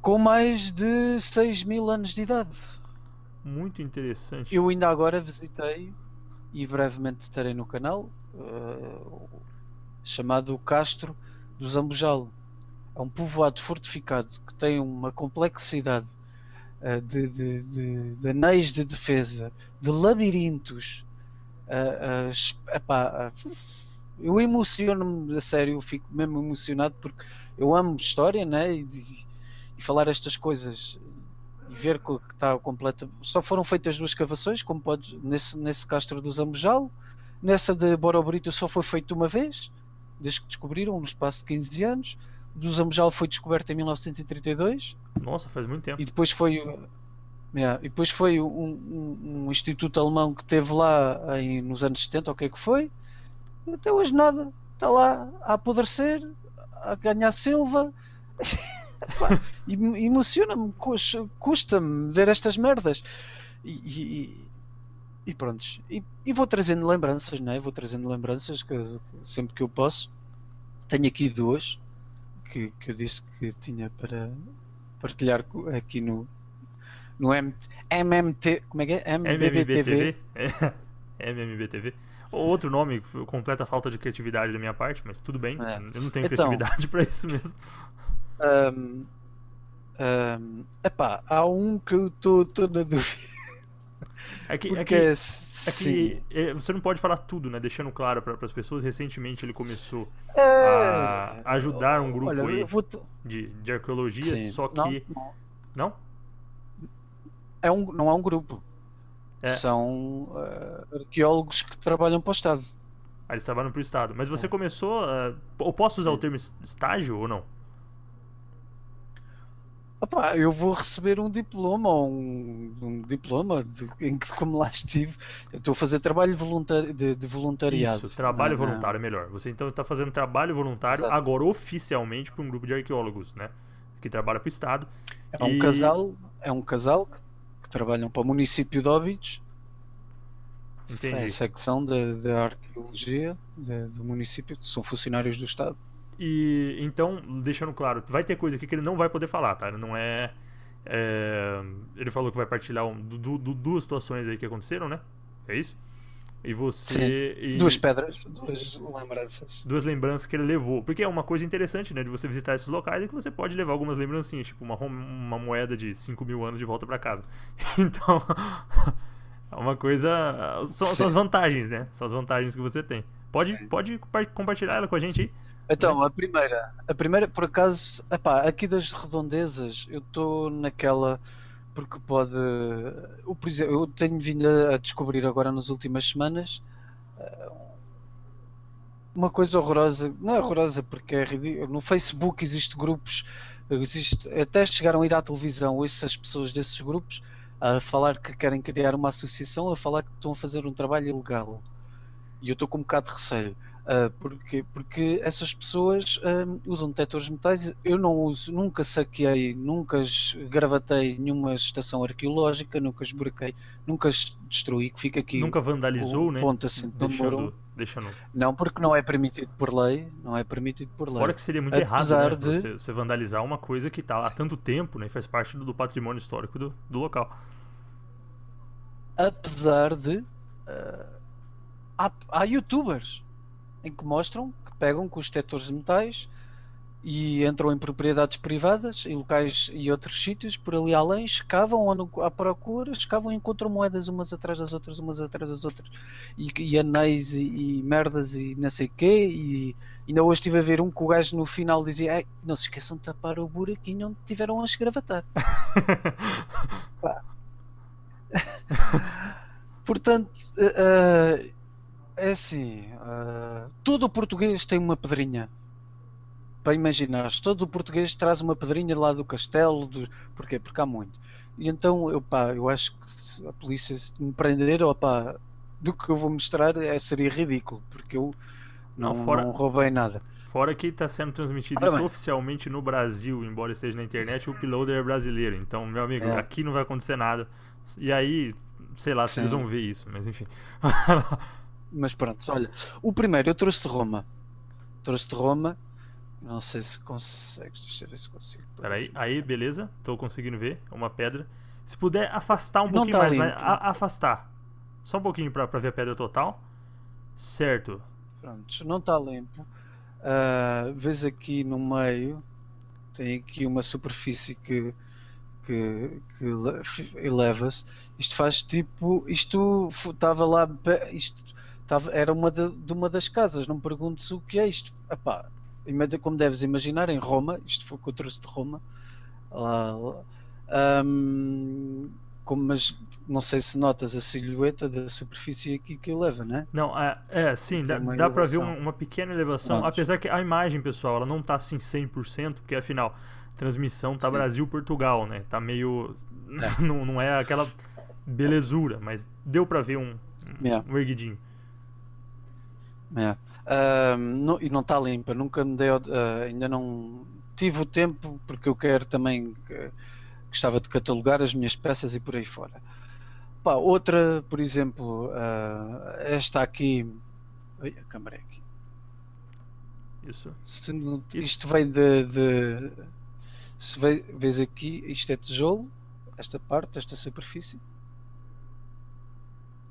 Speaker 2: com mais de 6.000 anos de idade.
Speaker 1: Muito interessante.
Speaker 2: Eu ainda agora visitei e brevemente estarei no canal, chamado Castro do Zambujal. É um povoado fortificado que tem uma complexidade de anéis de defesa, de labirintos. Epá, eu emociono-me a sério, eu fico mesmo emocionado porque eu amo história, né? E falar estas coisas e ver que está completa. Só foram feitas duas escavações, como podes, nesse Castro do Zambujal. Nessa de Borobrito só foi feito uma vez, desde que descobriram, no espaço de 15 anos. Do Zambujal foi descoberto em 1932
Speaker 1: Nossa, faz muito tempo.
Speaker 2: e depois foi. E depois foi um instituto alemão que teve lá nos anos 70, o que é que foi? E até hoje nada. Está lá a apodrecer, a ganhar silva. Pá, emociona-me, custa-me ver estas merdas. E pronto. E vou trazendo lembranças, né? Vou trazendo lembranças sempre que eu posso. Tenho aqui duas que eu disse que tinha para partilhar aqui no MMT, como é que é? MBBTV.
Speaker 1: MMBTV? MMBTV. Outro nome, completa falta de criatividade da minha parte, mas tudo bem.
Speaker 2: É.
Speaker 1: Eu não tenho
Speaker 2: Então,
Speaker 1: criatividade pra isso mesmo.
Speaker 2: hum, epá, há um que eu estou na dúvida.
Speaker 1: É que, é
Speaker 2: Porque
Speaker 1: que, é
Speaker 2: sim.
Speaker 1: que você não pode falar tudo, né? Deixando claro para as pessoas. Recentemente ele começou a
Speaker 2: É,
Speaker 1: ajudar um
Speaker 2: olha,
Speaker 1: grupo
Speaker 2: eu
Speaker 1: aí
Speaker 2: vou.
Speaker 1: de arqueologia,
Speaker 2: Sim,
Speaker 1: só
Speaker 2: não,
Speaker 1: que. Não?
Speaker 2: não é um grupo.
Speaker 1: É.
Speaker 2: São arqueólogos que trabalham para o Estado.
Speaker 1: Aí eles trabalham pro Estado. Mas você
Speaker 2: É.
Speaker 1: começou. Eu posso usar o
Speaker 2: Sim.
Speaker 1: termo estágio ou não?
Speaker 2: Opá, eu vou receber um diploma ou um diploma em que, como lá estive, eu estou a fazer trabalho de voluntariado.
Speaker 1: Isso, trabalho voluntário é melhor. Você então está fazendo trabalho voluntário
Speaker 2: Exato.
Speaker 1: agora oficialmente para um grupo de arqueólogos, né? Que trabalha para o Estado.
Speaker 2: É um
Speaker 1: E.
Speaker 2: casal, é um casal que trabalham para o município de Óbidos, é a
Speaker 1: Entendi.
Speaker 2: secção da arqueologia do município, que são funcionários do Estado.
Speaker 1: E então, deixando claro, vai ter coisa aqui que ele não vai poder falar, tá? Ele não é. Ele falou que vai partilhar duas situações aí que aconteceram, né? É isso? E
Speaker 2: Sim.
Speaker 1: você.
Speaker 2: Duas pedras, duas lembranças.
Speaker 1: Duas lembranças que ele levou. Porque é uma coisa interessante, né? De você visitar esses locais é que você pode levar algumas lembrancinhas, tipo uma moeda de 5.000 anos de volta pra casa. Então. É uma coisa. São as
Speaker 2: Sim,
Speaker 1: vantagens, né? São as vantagens que você tem.
Speaker 2: sim.
Speaker 1: Pode compartilhar ela com a gente aí. Né?
Speaker 2: Então, a primeira, por acaso, epá, aqui das redondezas, eu estou naquela, porque pode, por exemplo, eu tenho vindo a descobrir agora nas últimas semanas uma coisa horrorosa, não é horrorosa porque é ridículo, no Facebook existe grupos, até chegaram a ir à televisão essas pessoas desses grupos a falar que querem criar uma associação, a falar que estão a fazer um trabalho ilegal. E eu estou com um bocado de receio. Porque essas pessoas usam detectores de metais. Eu não uso, nunca saqueei, nunca gravatei nenhuma estação arqueológica, nunca esburaquei, nunca destruí, que fica aqui
Speaker 1: Nunca
Speaker 2: o
Speaker 1: vandalizou, né?
Speaker 2: ponto assim de número um.
Speaker 1: Deixando.
Speaker 2: Não, porque não é permitido por lei, não é permitido por
Speaker 1: Fora
Speaker 2: lei.
Speaker 1: que seria muito errado, né?
Speaker 2: Apesar de,
Speaker 1: Você vandalizar uma coisa que tá lá há tanto tempo, né? E faz parte do patrimônio histórico do local.
Speaker 2: apesar de, uh, há youtubers em que mostram que pegam com os detectores de metais e entram em propriedades privadas e locais e outros sítios por ali além, escavam, andam à procura, escavam e encontram moedas umas atrás das outras, umas atrás das outras, e anéis e merdas e não sei o quê. E ainda hoje estive a ver um que o gajo no final dizia: "Ei, não se esqueçam de tapar o buraquinho onde tiveram a esgravatar." Pá. Portanto, é assim, todo o português tem uma pedrinha. Para imaginares, todo o português traz uma pedrinha lá do castelo. Porquê? Porque há muito. E então, eu acho que se a polícia se me prender, opá, do que eu vou mostrar seria ridículo, porque eu
Speaker 1: Não,
Speaker 2: não roubei nada.
Speaker 1: fora que está sendo transmitido
Speaker 2: Ora
Speaker 1: isso
Speaker 2: bem,
Speaker 1: oficialmente no Brasil, embora esteja na internet, o uploader é brasileiro. Então, meu amigo,
Speaker 2: é,
Speaker 1: aqui não vai acontecer nada. E aí, sei lá se eles
Speaker 2: sim,
Speaker 1: vão ver isso, mas enfim.
Speaker 2: mas pronto, olha, o primeiro eu trouxe de Roma. Trouxe de Roma, não sei se consegues, deixa eu ver se consigo pôr
Speaker 1: Peraí,
Speaker 2: aqui.
Speaker 1: aí, beleza, tô conseguindo ver. É uma pedra. Se puder afastar um
Speaker 2: Não
Speaker 1: pouquinho
Speaker 2: está
Speaker 1: mais, mas
Speaker 2: limpo,
Speaker 1: afastar. Só um pouquinho pra ver a pedra total. Certo.
Speaker 2: pronto, não está limpo. Vês aqui no meio, tem aqui uma superfície que eleva-se. Isto faz tipo. Isto estava lá. Isto era de uma das casas. Não me perguntes o que é isto. Epá, como deves imaginar, em Roma, isto foi o que eu trouxe de Roma. Lá, ahm, mas não sei se notas a silhueta da superfície aqui que eleva, né?
Speaker 1: Não, sim,
Speaker 2: Tem uma
Speaker 1: dá pra ver
Speaker 2: elevação.
Speaker 1: uma pequena elevação,
Speaker 2: Prontos.
Speaker 1: apesar que a imagem, pessoal, ela não tá assim 100%, porque afinal, transmissão tá
Speaker 2: Sim.
Speaker 1: Brasil-Portugal, né? Tá meio.
Speaker 2: É.
Speaker 1: Não é aquela belezura, mas deu pra ver
Speaker 2: Yeah.
Speaker 1: um erguidinho.
Speaker 2: É. E não está limpa, nunca me dei, ainda não tive o tempo porque eu quero também, gostava de catalogar as minhas peças e por aí fora. Pá, outra, por exemplo, esta aqui, ai, a câmera é aqui.
Speaker 1: Isso. Isso.
Speaker 2: Isto veio se vês aqui, isto é tijolo, esta parte, esta superfície,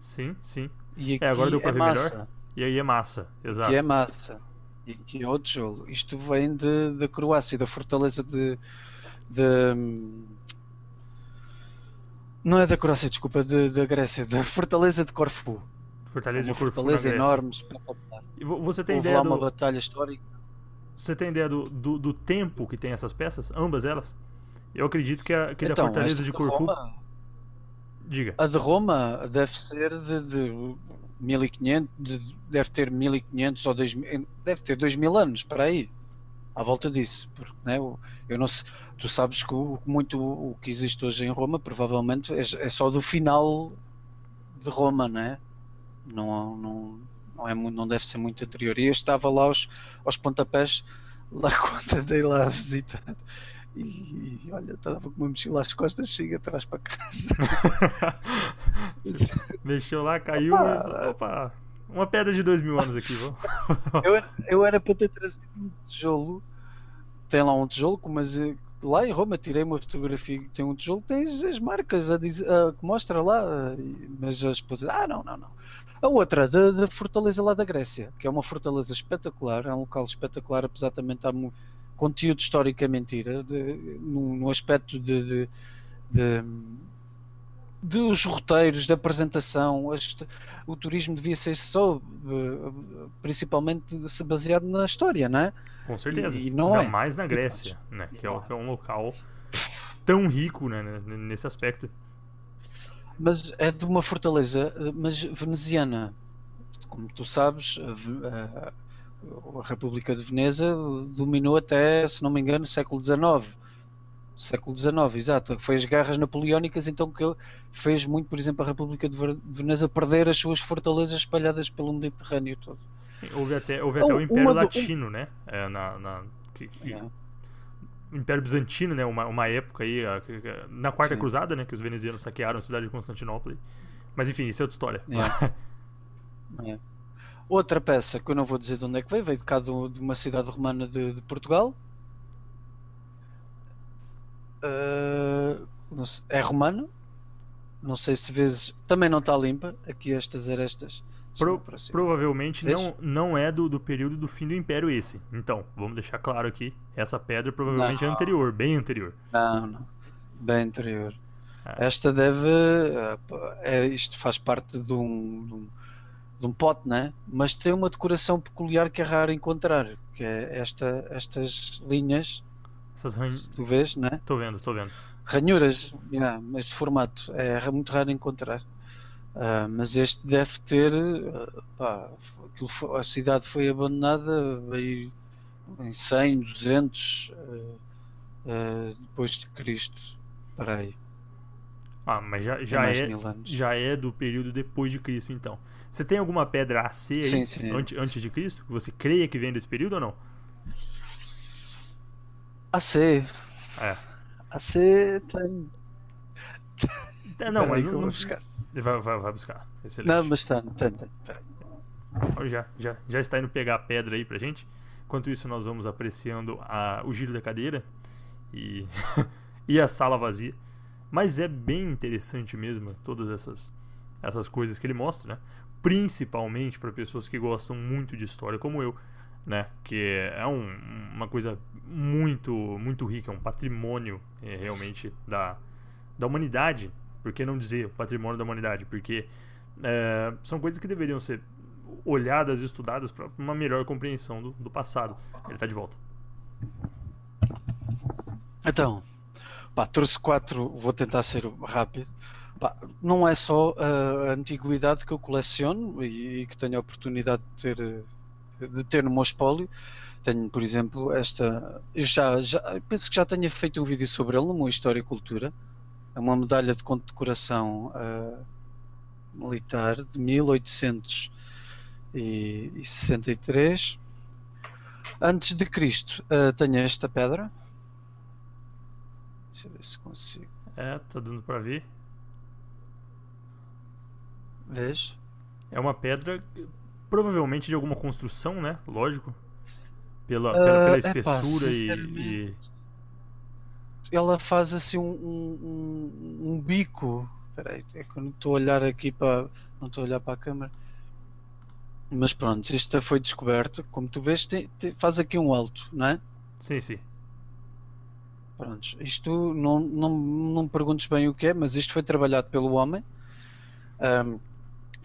Speaker 1: Sim, sim.
Speaker 2: e
Speaker 1: Agora
Speaker 2: aqui
Speaker 1: deu pra
Speaker 2: é
Speaker 1: ver melhor.
Speaker 2: massa.
Speaker 1: E aí é massa,
Speaker 2: Que é
Speaker 1: exato.
Speaker 2: massa. E que é o tijolo. Isto vem da Croácia, da fortaleza de- não é da Croácia, desculpa, da Grécia, da fortaleza de Corfu. É
Speaker 1: Fortaleza
Speaker 2: uma
Speaker 1: de Corfu na
Speaker 2: fortaleza
Speaker 1: Grécia.
Speaker 2: enorme, espetacular.
Speaker 1: E você tem
Speaker 2: Houve
Speaker 1: ideia
Speaker 2: lá uma
Speaker 1: do.
Speaker 2: batalha histórica.
Speaker 1: Você tem ideia do tempo que tem essas peças? Ambas elas? Eu acredito que a
Speaker 2: Então,
Speaker 1: Fortaleza
Speaker 2: esta
Speaker 1: de
Speaker 2: de
Speaker 1: Corfu
Speaker 2: Roma,
Speaker 1: Diga.
Speaker 2: A de Roma deve ser de 1500, deve ter 1500 ou 2000, deve ter 2000 anos para aí, à volta disso, porque né, eu não sei, tu sabes que muito o que existe hoje em Roma provavelmente é só do final de Roma, né? Não é não deve ser muito anterior. E eu estava lá aos pontapés, lá quando andei lá a visitar. E olha, estava com uma mochila às costas, chega atrás para casa.
Speaker 1: Mexeu lá, caiu e... Opa! Uma pedra de 2000 anos aqui, vamos.
Speaker 2: Eu era para ter trazido um tijolo. Tem lá um tijolo, mas lá em Roma tirei uma fotografia que tem um tijolo, tem as marcas que mostra lá, mas a esposa, não. A outra, da fortaleza lá da Grécia, que é uma fortaleza espetacular, é um local espetacular, apesar de também estar conteúdo histórico é mentira, no aspecto dos roteiros, da apresentação, o turismo devia ser só, principalmente baseado na história, não é?
Speaker 1: Com certeza.
Speaker 2: E não
Speaker 1: ainda
Speaker 2: é.
Speaker 1: mais na Grécia, né? Que é um local tão rico, né, nesse aspecto.
Speaker 2: Mas é de uma fortaleza, mas veneziana. Como tu sabes, a República de Veneza dominou até, se não me engano, século XIX. Século XIX, exato. Foi as guerras napoleónicas, então que fez muito, por exemplo, a República de Veneza perder as suas fortalezas espalhadas pelo Mediterrâneo todo.
Speaker 1: Houve até o Império Latino, né? O Império Bizantino, né? Uma época aí, na Quarta Cruzada, né? Que os venezianos saquearam a cidade de Constantinopla. Mas enfim, isso é outra história.
Speaker 2: Outra peça que eu não vou dizer de onde é que veio de cá de uma cidade romana de Portugal. É romano. Não sei se vezes também não está limpa. Aqui estas arestas.
Speaker 1: Provavelmente não é do período do fim do Império esse. Então, vamos deixar claro aqui, essa pedra provavelmente é anterior, bem anterior.
Speaker 2: Não. Bem anterior. Esta deve... isto faz parte de um pote, né? Mas tem uma decoração peculiar que é raro encontrar, que é estas linhas. Tu vês, né?
Speaker 1: Estou vendo.
Speaker 2: Ranhuras, esse formato é muito raro encontrar. Mas este deve ter a cidade foi abandonada aí em 100, 200 depois de Cristo, para aí.
Speaker 1: Mas já é do período depois de Cristo, então. Você tem alguma pedra AC aí,
Speaker 2: sim.
Speaker 1: Antes de Cristo? Você creia que vem desse período ou não?
Speaker 2: AC. AC tem.
Speaker 1: Não, mas
Speaker 2: não vou buscar.
Speaker 1: Vai buscar. Excelente.
Speaker 2: Não, mas tem.
Speaker 1: Já está indo pegar a pedra aí pra gente. Enquanto isso, nós vamos apreciando o giro da cadeira e, e a sala vazia. Mas é bem interessante mesmo todas essas coisas que ele mostra, né? Principalmente para pessoas que gostam muito de história como eu, né? Que é uma coisa muito, muito rica, um patrimônio realmente da humanidade. Por que não dizer patrimônio da humanidade? Porque são coisas que deveriam ser olhadas e estudadas para uma melhor compreensão do passado. Ele está de volta.
Speaker 2: Então, trouxe 4, vou tentar ser rápido. Não é só a antiguidade que eu coleciono e que tenho a oportunidade de ter no meu espólio. Tenho, por exemplo, esta. Eu penso que já tenha feito um vídeo sobre ele no meu História e Cultura. É uma medalha de condecoração militar de 1863. Antes de Cristo, tenho esta pedra. Deixa eu ver se consigo.
Speaker 1: Tá dando para ver.
Speaker 2: Vês?
Speaker 1: É uma pedra, provavelmente de alguma construção, né? Lógico. Pela espessura e...
Speaker 2: Ela faz assim um bico. Espera aí, é que eu não estou a olhar aqui não estou a olhar para a câmera. Mas pronto, isto foi descoberto. Como tu vês, faz aqui um alto, não é?
Speaker 1: Sim.
Speaker 2: Pronto, isto não me perguntes bem o que é, mas isto foi trabalhado pelo homem.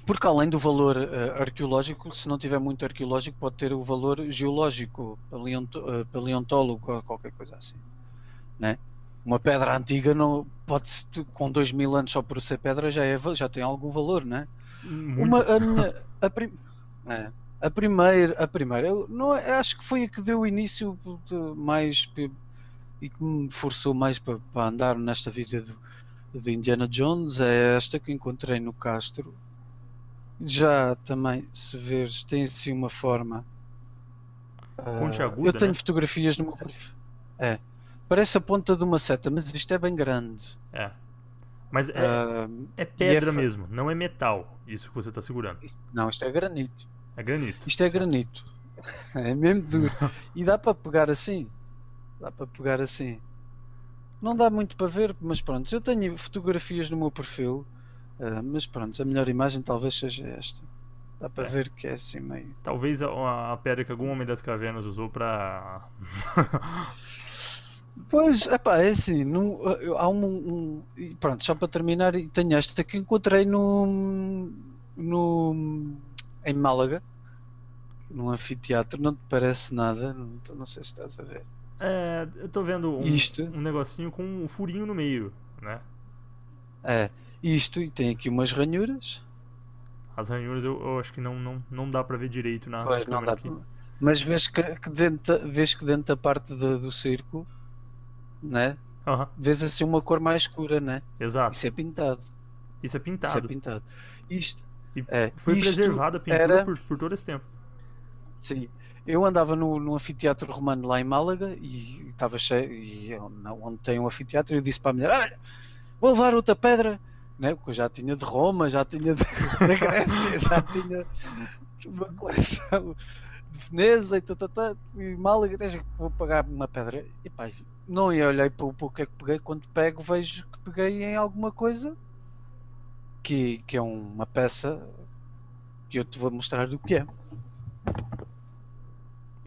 Speaker 2: Porque além do valor arqueológico, se não tiver muito arqueológico, pode ter o valor geológico, paleontólogo ou qualquer coisa assim, né? Uma pedra antiga não pode com 2000 anos só por ser pedra já tem algum valor, não é? Uma,
Speaker 1: Muito.
Speaker 2: a minha, a, prim- é, a primeira, eu não, acho que foi a que deu início e que me forçou mais para andar nesta vida de Indiana Jones, é esta que encontrei no Castro. Já também, se veres, tem assim uma forma.
Speaker 1: Ponte
Speaker 2: Eu
Speaker 1: aguda,
Speaker 2: tenho
Speaker 1: né?
Speaker 2: fotografias no meu perfil. É, parece a ponta de uma seta, mas isto é bem grande.
Speaker 1: É. Mas
Speaker 2: Ah,
Speaker 1: é
Speaker 2: e é.
Speaker 1: pedra mesmo, não é metal. Isso que você tá segurando.
Speaker 2: Não, isto é granito.
Speaker 1: É granito.
Speaker 2: Isto é
Speaker 1: Certo.
Speaker 2: granito. É mesmo duro. E dá para pegar assim. Dá para pegar assim. Não dá muito para ver, mas pronto. Eu tenho fotografias no meu perfil. Mas pronto, a melhor imagem talvez seja esta. Dá para
Speaker 1: É.
Speaker 2: ver que é assim meio.
Speaker 1: Talvez a pedra que algum homem das cavernas usou pra.
Speaker 2: Pois, epá, é assim. Há e pronto, só para terminar, e tenho esta que encontrei em Málaga, num anfiteatro. Não te parece nada? Não sei se estás a ver.
Speaker 1: Eu tô vendo
Speaker 2: Isto.
Speaker 1: um negocinho com um furinho no meio, né?
Speaker 2: É, isto, e tem aqui umas ranhuras.
Speaker 1: As ranhuras eu acho que não dá pra ver direito na
Speaker 2: Pois não
Speaker 1: câmera
Speaker 2: dá.
Speaker 1: aqui.
Speaker 2: Mas vês que dentro da parte do círculo, né?
Speaker 1: Aham,
Speaker 2: Vês assim uma cor mais escura, né?
Speaker 1: exato.
Speaker 2: Isso é pintado.
Speaker 1: Isso é
Speaker 2: Isso é
Speaker 1: pintado.
Speaker 2: pintado. Isto,
Speaker 1: E foi
Speaker 2: isto
Speaker 1: preservada a pintura
Speaker 2: era.
Speaker 1: por todo esse tempo.
Speaker 2: Sim. Eu andava no anfiteatro romano lá em Málaga e estava cheio. E onde tem um anfiteatro, eu disse para a mulher: Olha, vou levar outra pedra. Né? Porque eu já tinha de Roma, já tinha da Grécia, já tinha uma coleção de Veneza e Málaga, vou pagar uma pedra. E pá, não ia olhei para o que é que peguei. Quando pego, vejo que peguei em alguma coisa que é uma peça que eu te vou mostrar do que é.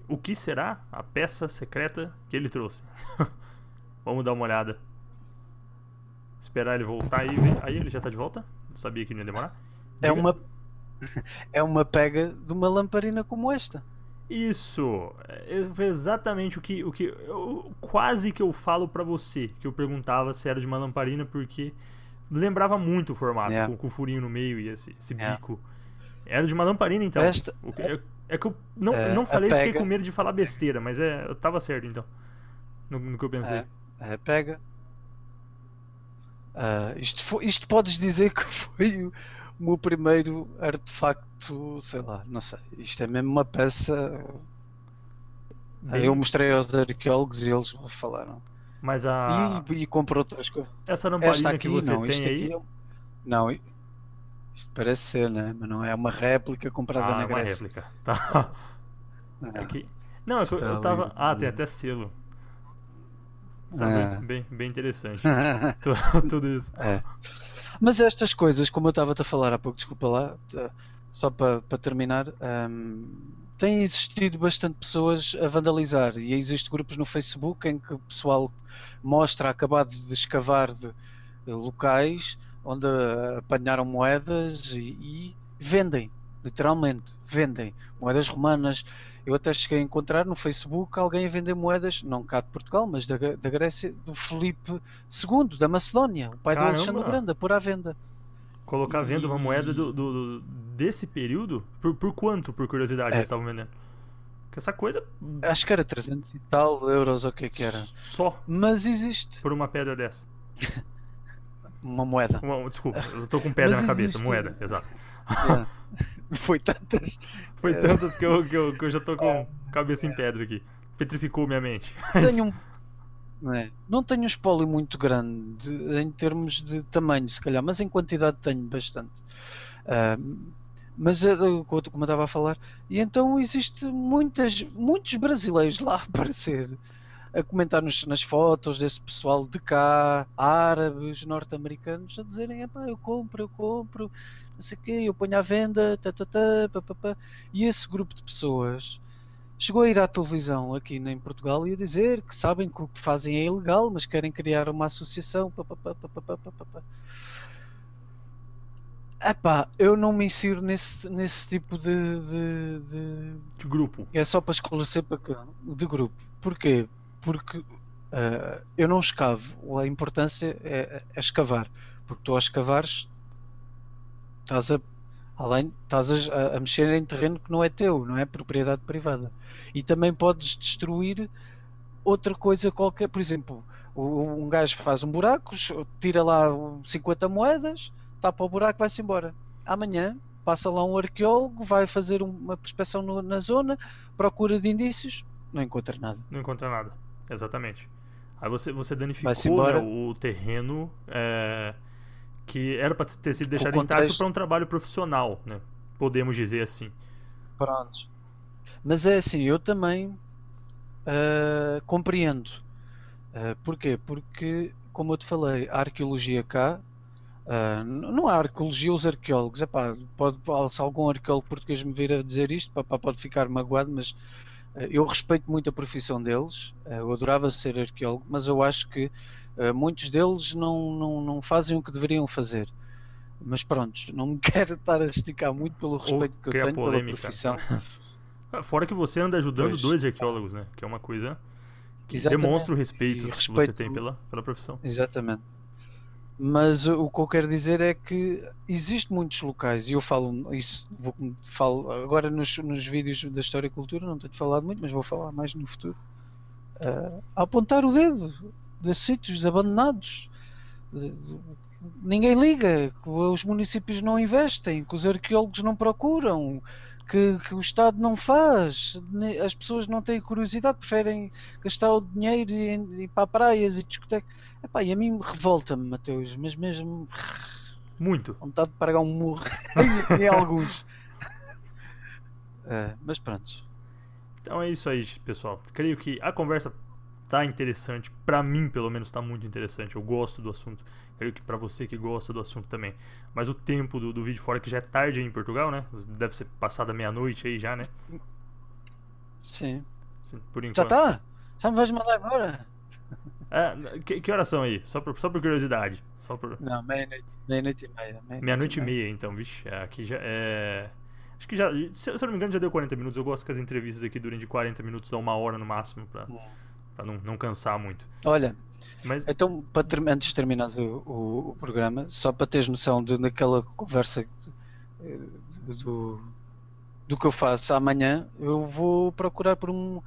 Speaker 1: O que será a peça secreta que ele trouxe? Vamos dar uma olhada. Esperar ele voltar e ver. Aí ele já tá de volta? Não sabia que não ia demorar.
Speaker 2: É
Speaker 1: Diga.
Speaker 2: uma, é uma pega de uma lamparina como esta.
Speaker 1: Isso! Foi exatamente quase que eu falo pra você. Que eu perguntava se era de uma lamparina, porque lembrava muito o formato,
Speaker 2: Yeah.
Speaker 1: com o furinho no meio e esse
Speaker 2: Yeah.
Speaker 1: bico. Era de uma lamparina então.
Speaker 2: Esta
Speaker 1: É que eu não
Speaker 2: a
Speaker 1: falei, fiquei
Speaker 2: pega
Speaker 1: com medo de falar besteira, mas eu tava certo então. No que eu pensei.
Speaker 2: é a pega. Isto podes dizer que foi o meu primeiro artefacto, sei lá, não sei. Isto é mesmo uma peça.
Speaker 1: Bem,
Speaker 2: Eu mostrei aos arqueólogos e eles falaram.
Speaker 1: mas
Speaker 2: E compro outras coisas.
Speaker 1: essa
Speaker 2: Esta
Speaker 1: lamparina que
Speaker 2: aqui,
Speaker 1: você
Speaker 2: não.
Speaker 1: tem
Speaker 2: Isto
Speaker 1: aí.
Speaker 2: aqui não. Isto parece ser, né? Mas não é uma réplica comprada na
Speaker 1: É uma
Speaker 2: Grécia.
Speaker 1: réplica. Tá.
Speaker 2: Não,
Speaker 1: Aqui. Não, é que
Speaker 2: está
Speaker 1: eu
Speaker 2: ali
Speaker 1: tava.
Speaker 2: o
Speaker 1: Tem
Speaker 2: desenho.
Speaker 1: até selo. Isso é
Speaker 2: Ah.
Speaker 1: bem interessante. Tudo isso.
Speaker 2: É. Mas estas coisas, como eu estava-te a falar há pouco, desculpa lá, só para terminar, têm existido bastante pessoas a vandalizar e existem grupos no Facebook em que o pessoal mostra acabado de escavar de locais onde apanharam moedas e vendem, literalmente, vendem moedas romanas. Eu até cheguei a encontrar no Facebook alguém a vender moedas, não cá de Portugal, mas da Grécia, do Filipe II, da Macedónia, o pai do Alexandre o
Speaker 1: Caramba!
Speaker 2: Grande, a pôr à venda.
Speaker 1: Colocar vendo uma moeda
Speaker 2: E
Speaker 1: desse período? Por quanto, por curiosidade, eles
Speaker 2: é,
Speaker 1: estavam vendendo? Porque essa coisa.
Speaker 2: acho que era 300 e tal euros ou o que era.
Speaker 1: Só
Speaker 2: Mas existe
Speaker 1: por uma pedra dessa.
Speaker 2: uma moeda.
Speaker 1: Desculpa, eu tô com pedra
Speaker 2: Mas
Speaker 1: na cabeça,
Speaker 2: existe.
Speaker 1: moeda, exato.
Speaker 2: Yeah. Foi tantas.
Speaker 1: Foi tantas que eu já tô com cabeça em pedra aqui. Petrificou minha mente.
Speaker 2: Tenho não tenho um espólio muito grande em termos de tamanho, se calhar, mas em quantidade tenho bastante. Ah, mas como eu estava a falar, e então existe muitos brasileiros lá a aparecer, a comentar nas fotos desse pessoal de cá, árabes, norte-americanos, a dizerem: "Epá, eu compro, não sei o quê, eu ponho à venda, papapá." E esse grupo de pessoas chegou a ir à televisão aqui em Portugal e a dizer que sabem que o que fazem é ilegal, mas querem criar uma associação. Epá, eu não me insiro nesse tipo
Speaker 1: De grupo.
Speaker 2: é só para esclarecer de grupo. Porquê? Porque Eu não escavo, a importância é escavar, porque tu ao escavares estás a mexer em terreno que não é teu, não é propriedade privada. E também podes destruir outra coisa qualquer, por exemplo, um gajo faz um buraco, tira lá 50 moedas, tapa o buraco, vai-se embora. Amanhã passa lá um arqueólogo, vai fazer uma prospeção na zona, procura de indícios, não encontra nada.
Speaker 1: Não encontra nada. Exatamente. Aí você
Speaker 2: Vai-se
Speaker 1: danificou, né,
Speaker 2: embora
Speaker 1: o terreno que era para ter sido
Speaker 2: com o
Speaker 1: deixado intacto para
Speaker 2: contexto.
Speaker 1: um trabalho profissional, né? Podemos dizer assim.
Speaker 2: Pronto. Mas é assim, eu também compreendo. Porquê? Porque, como eu te falei, a arqueologia cá, não há arqueologia, os arqueólogos. Epá, se algum arqueólogo português me vir a dizer isto, pode ficar magoado, mas eu respeito muito a profissão deles. Eu adorava ser arqueólogo, mas eu acho que muitos deles não fazem o que deveriam fazer. Mas pronto, não me quero estar a esticar muito pelo
Speaker 1: Ou
Speaker 2: respeito que eu
Speaker 1: criar
Speaker 2: tenho pela
Speaker 1: polêmica.
Speaker 2: profissão.
Speaker 1: Fora que você anda ajudando
Speaker 2: Pois,
Speaker 1: dois arqueólogos, né? Que é uma coisa que demonstra
Speaker 2: exatamente.
Speaker 1: o
Speaker 2: E
Speaker 1: respeito que você tem
Speaker 2: respeito,
Speaker 1: pela profissão.
Speaker 2: exatamente. Mas o que eu quero dizer é que existem muitos locais, e eu falo isso, falo agora nos vídeos da História e Cultura, não tenho falado muito, mas vou falar mais no futuro, a apontar o dedo de sítios abandonados. Ninguém liga, que os municípios não investem, que os arqueólogos não procuram, que o Estado não faz, as pessoas não têm curiosidade, preferem gastar o dinheiro e ir para praias e discotecas. Epá, e a mim revolta-me, Mateus, mas mesmo
Speaker 1: Muito.
Speaker 2: vontade de pagar um murro em alguns. Mas pronto.
Speaker 1: Então é isso aí, pessoal. Creio que a conversa tá interessante. Pra mim, pelo menos, tá muito interessante. Eu gosto do assunto. Creio que pra você que gosta do assunto também. Mas o tempo do vídeo fora, que já é tarde aí em Portugal, né? Deve ser passada meia-noite aí já, né?
Speaker 2: Sim.
Speaker 1: Por
Speaker 2: Já
Speaker 1: enquanto.
Speaker 2: está? Já me vais mandar embora?
Speaker 1: Que horas são aí? Só por curiosidade. Só por...
Speaker 2: Não, meia-noite e meia.
Speaker 1: Meia-noite e meia, então, vixe. Aqui já é. Acho que já. Se eu não me engano, já deu 40 minutos. Eu gosto que as entrevistas aqui durem de 40 minutos a uma hora no máximo, pra não cansar muito.
Speaker 2: Olha,
Speaker 1: Mas.
Speaker 2: então, antes de terminar o programa, só para teres noção naquela conversa eh, do, do que eu faço amanhã, eu vou procurar por um.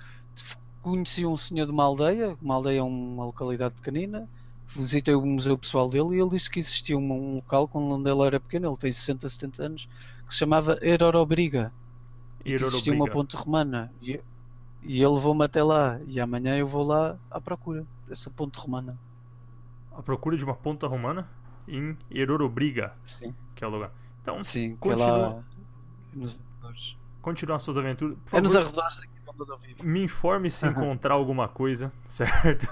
Speaker 2: Conheci um senhor de uma aldeia é uma localidade pequenina, visitei o museu pessoal dele e ele disse que existia um local onde ele era pequeno, ele tem 60, 70 anos, que se chamava Erorobriga e que existia uma
Speaker 1: Erorobriga.
Speaker 2: ponte romana. E ele levou-me até lá e amanhã eu vou lá à procura dessa ponte romana.
Speaker 1: A procura de uma ponta romana em Erorobriga,
Speaker 2: Sim,
Speaker 1: que é o lugar. Então,
Speaker 2: sim, que é
Speaker 1: continua,
Speaker 2: lá nos arredores.
Speaker 1: continua suas aventuras. Por
Speaker 2: É nos
Speaker 1: favor,
Speaker 2: arredores daqui onde eu vivo.
Speaker 1: me informe se encontrar alguma coisa, certo?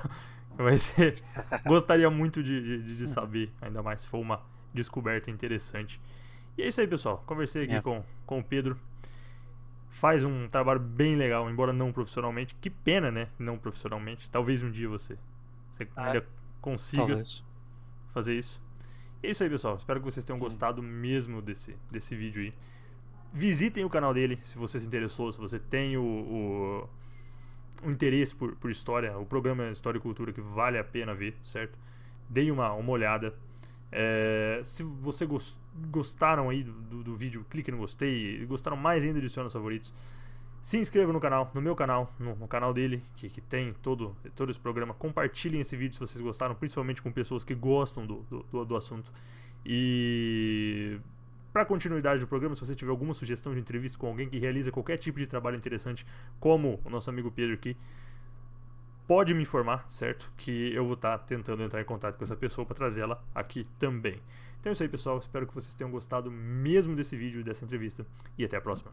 Speaker 1: Vai ser. Gostaria muito de saber, ainda mais se for uma descoberta interessante. E é isso aí, pessoal. Conversei aqui
Speaker 2: Yeah.
Speaker 1: com o Pedro. Faz um trabalho bem legal, embora não profissionalmente. Que pena, né? Não profissionalmente. Talvez um dia você ainda consiga
Speaker 2: Talvez.
Speaker 1: fazer isso. E é isso aí, pessoal. Espero que vocês tenham gostado mesmo desse vídeo aí. Visitem o canal dele se você se interessou, se você tem o interesse por história. O programa História e Cultura que vale a pena ver, certo? Deem uma olhada. Se você gostaram aí do vídeo, clique no gostei. Gostaram mais ainda, adicione os favoritos. Se inscreva no canal, no meu canal, no canal dele, que tem todo esse programa. Compartilhem esse vídeo se vocês gostaram, principalmente com pessoas que gostam do assunto. E para continuidade do programa, se você tiver alguma sugestão de entrevista com alguém que realiza qualquer tipo de trabalho interessante, como o nosso amigo Pedro aqui, pode me informar, certo? Que eu vou estar tentando entrar em contato com essa pessoa para trazê-la aqui também. Então é isso aí, pessoal. Espero que vocês tenham gostado mesmo desse vídeo, dessa entrevista. E até a próxima.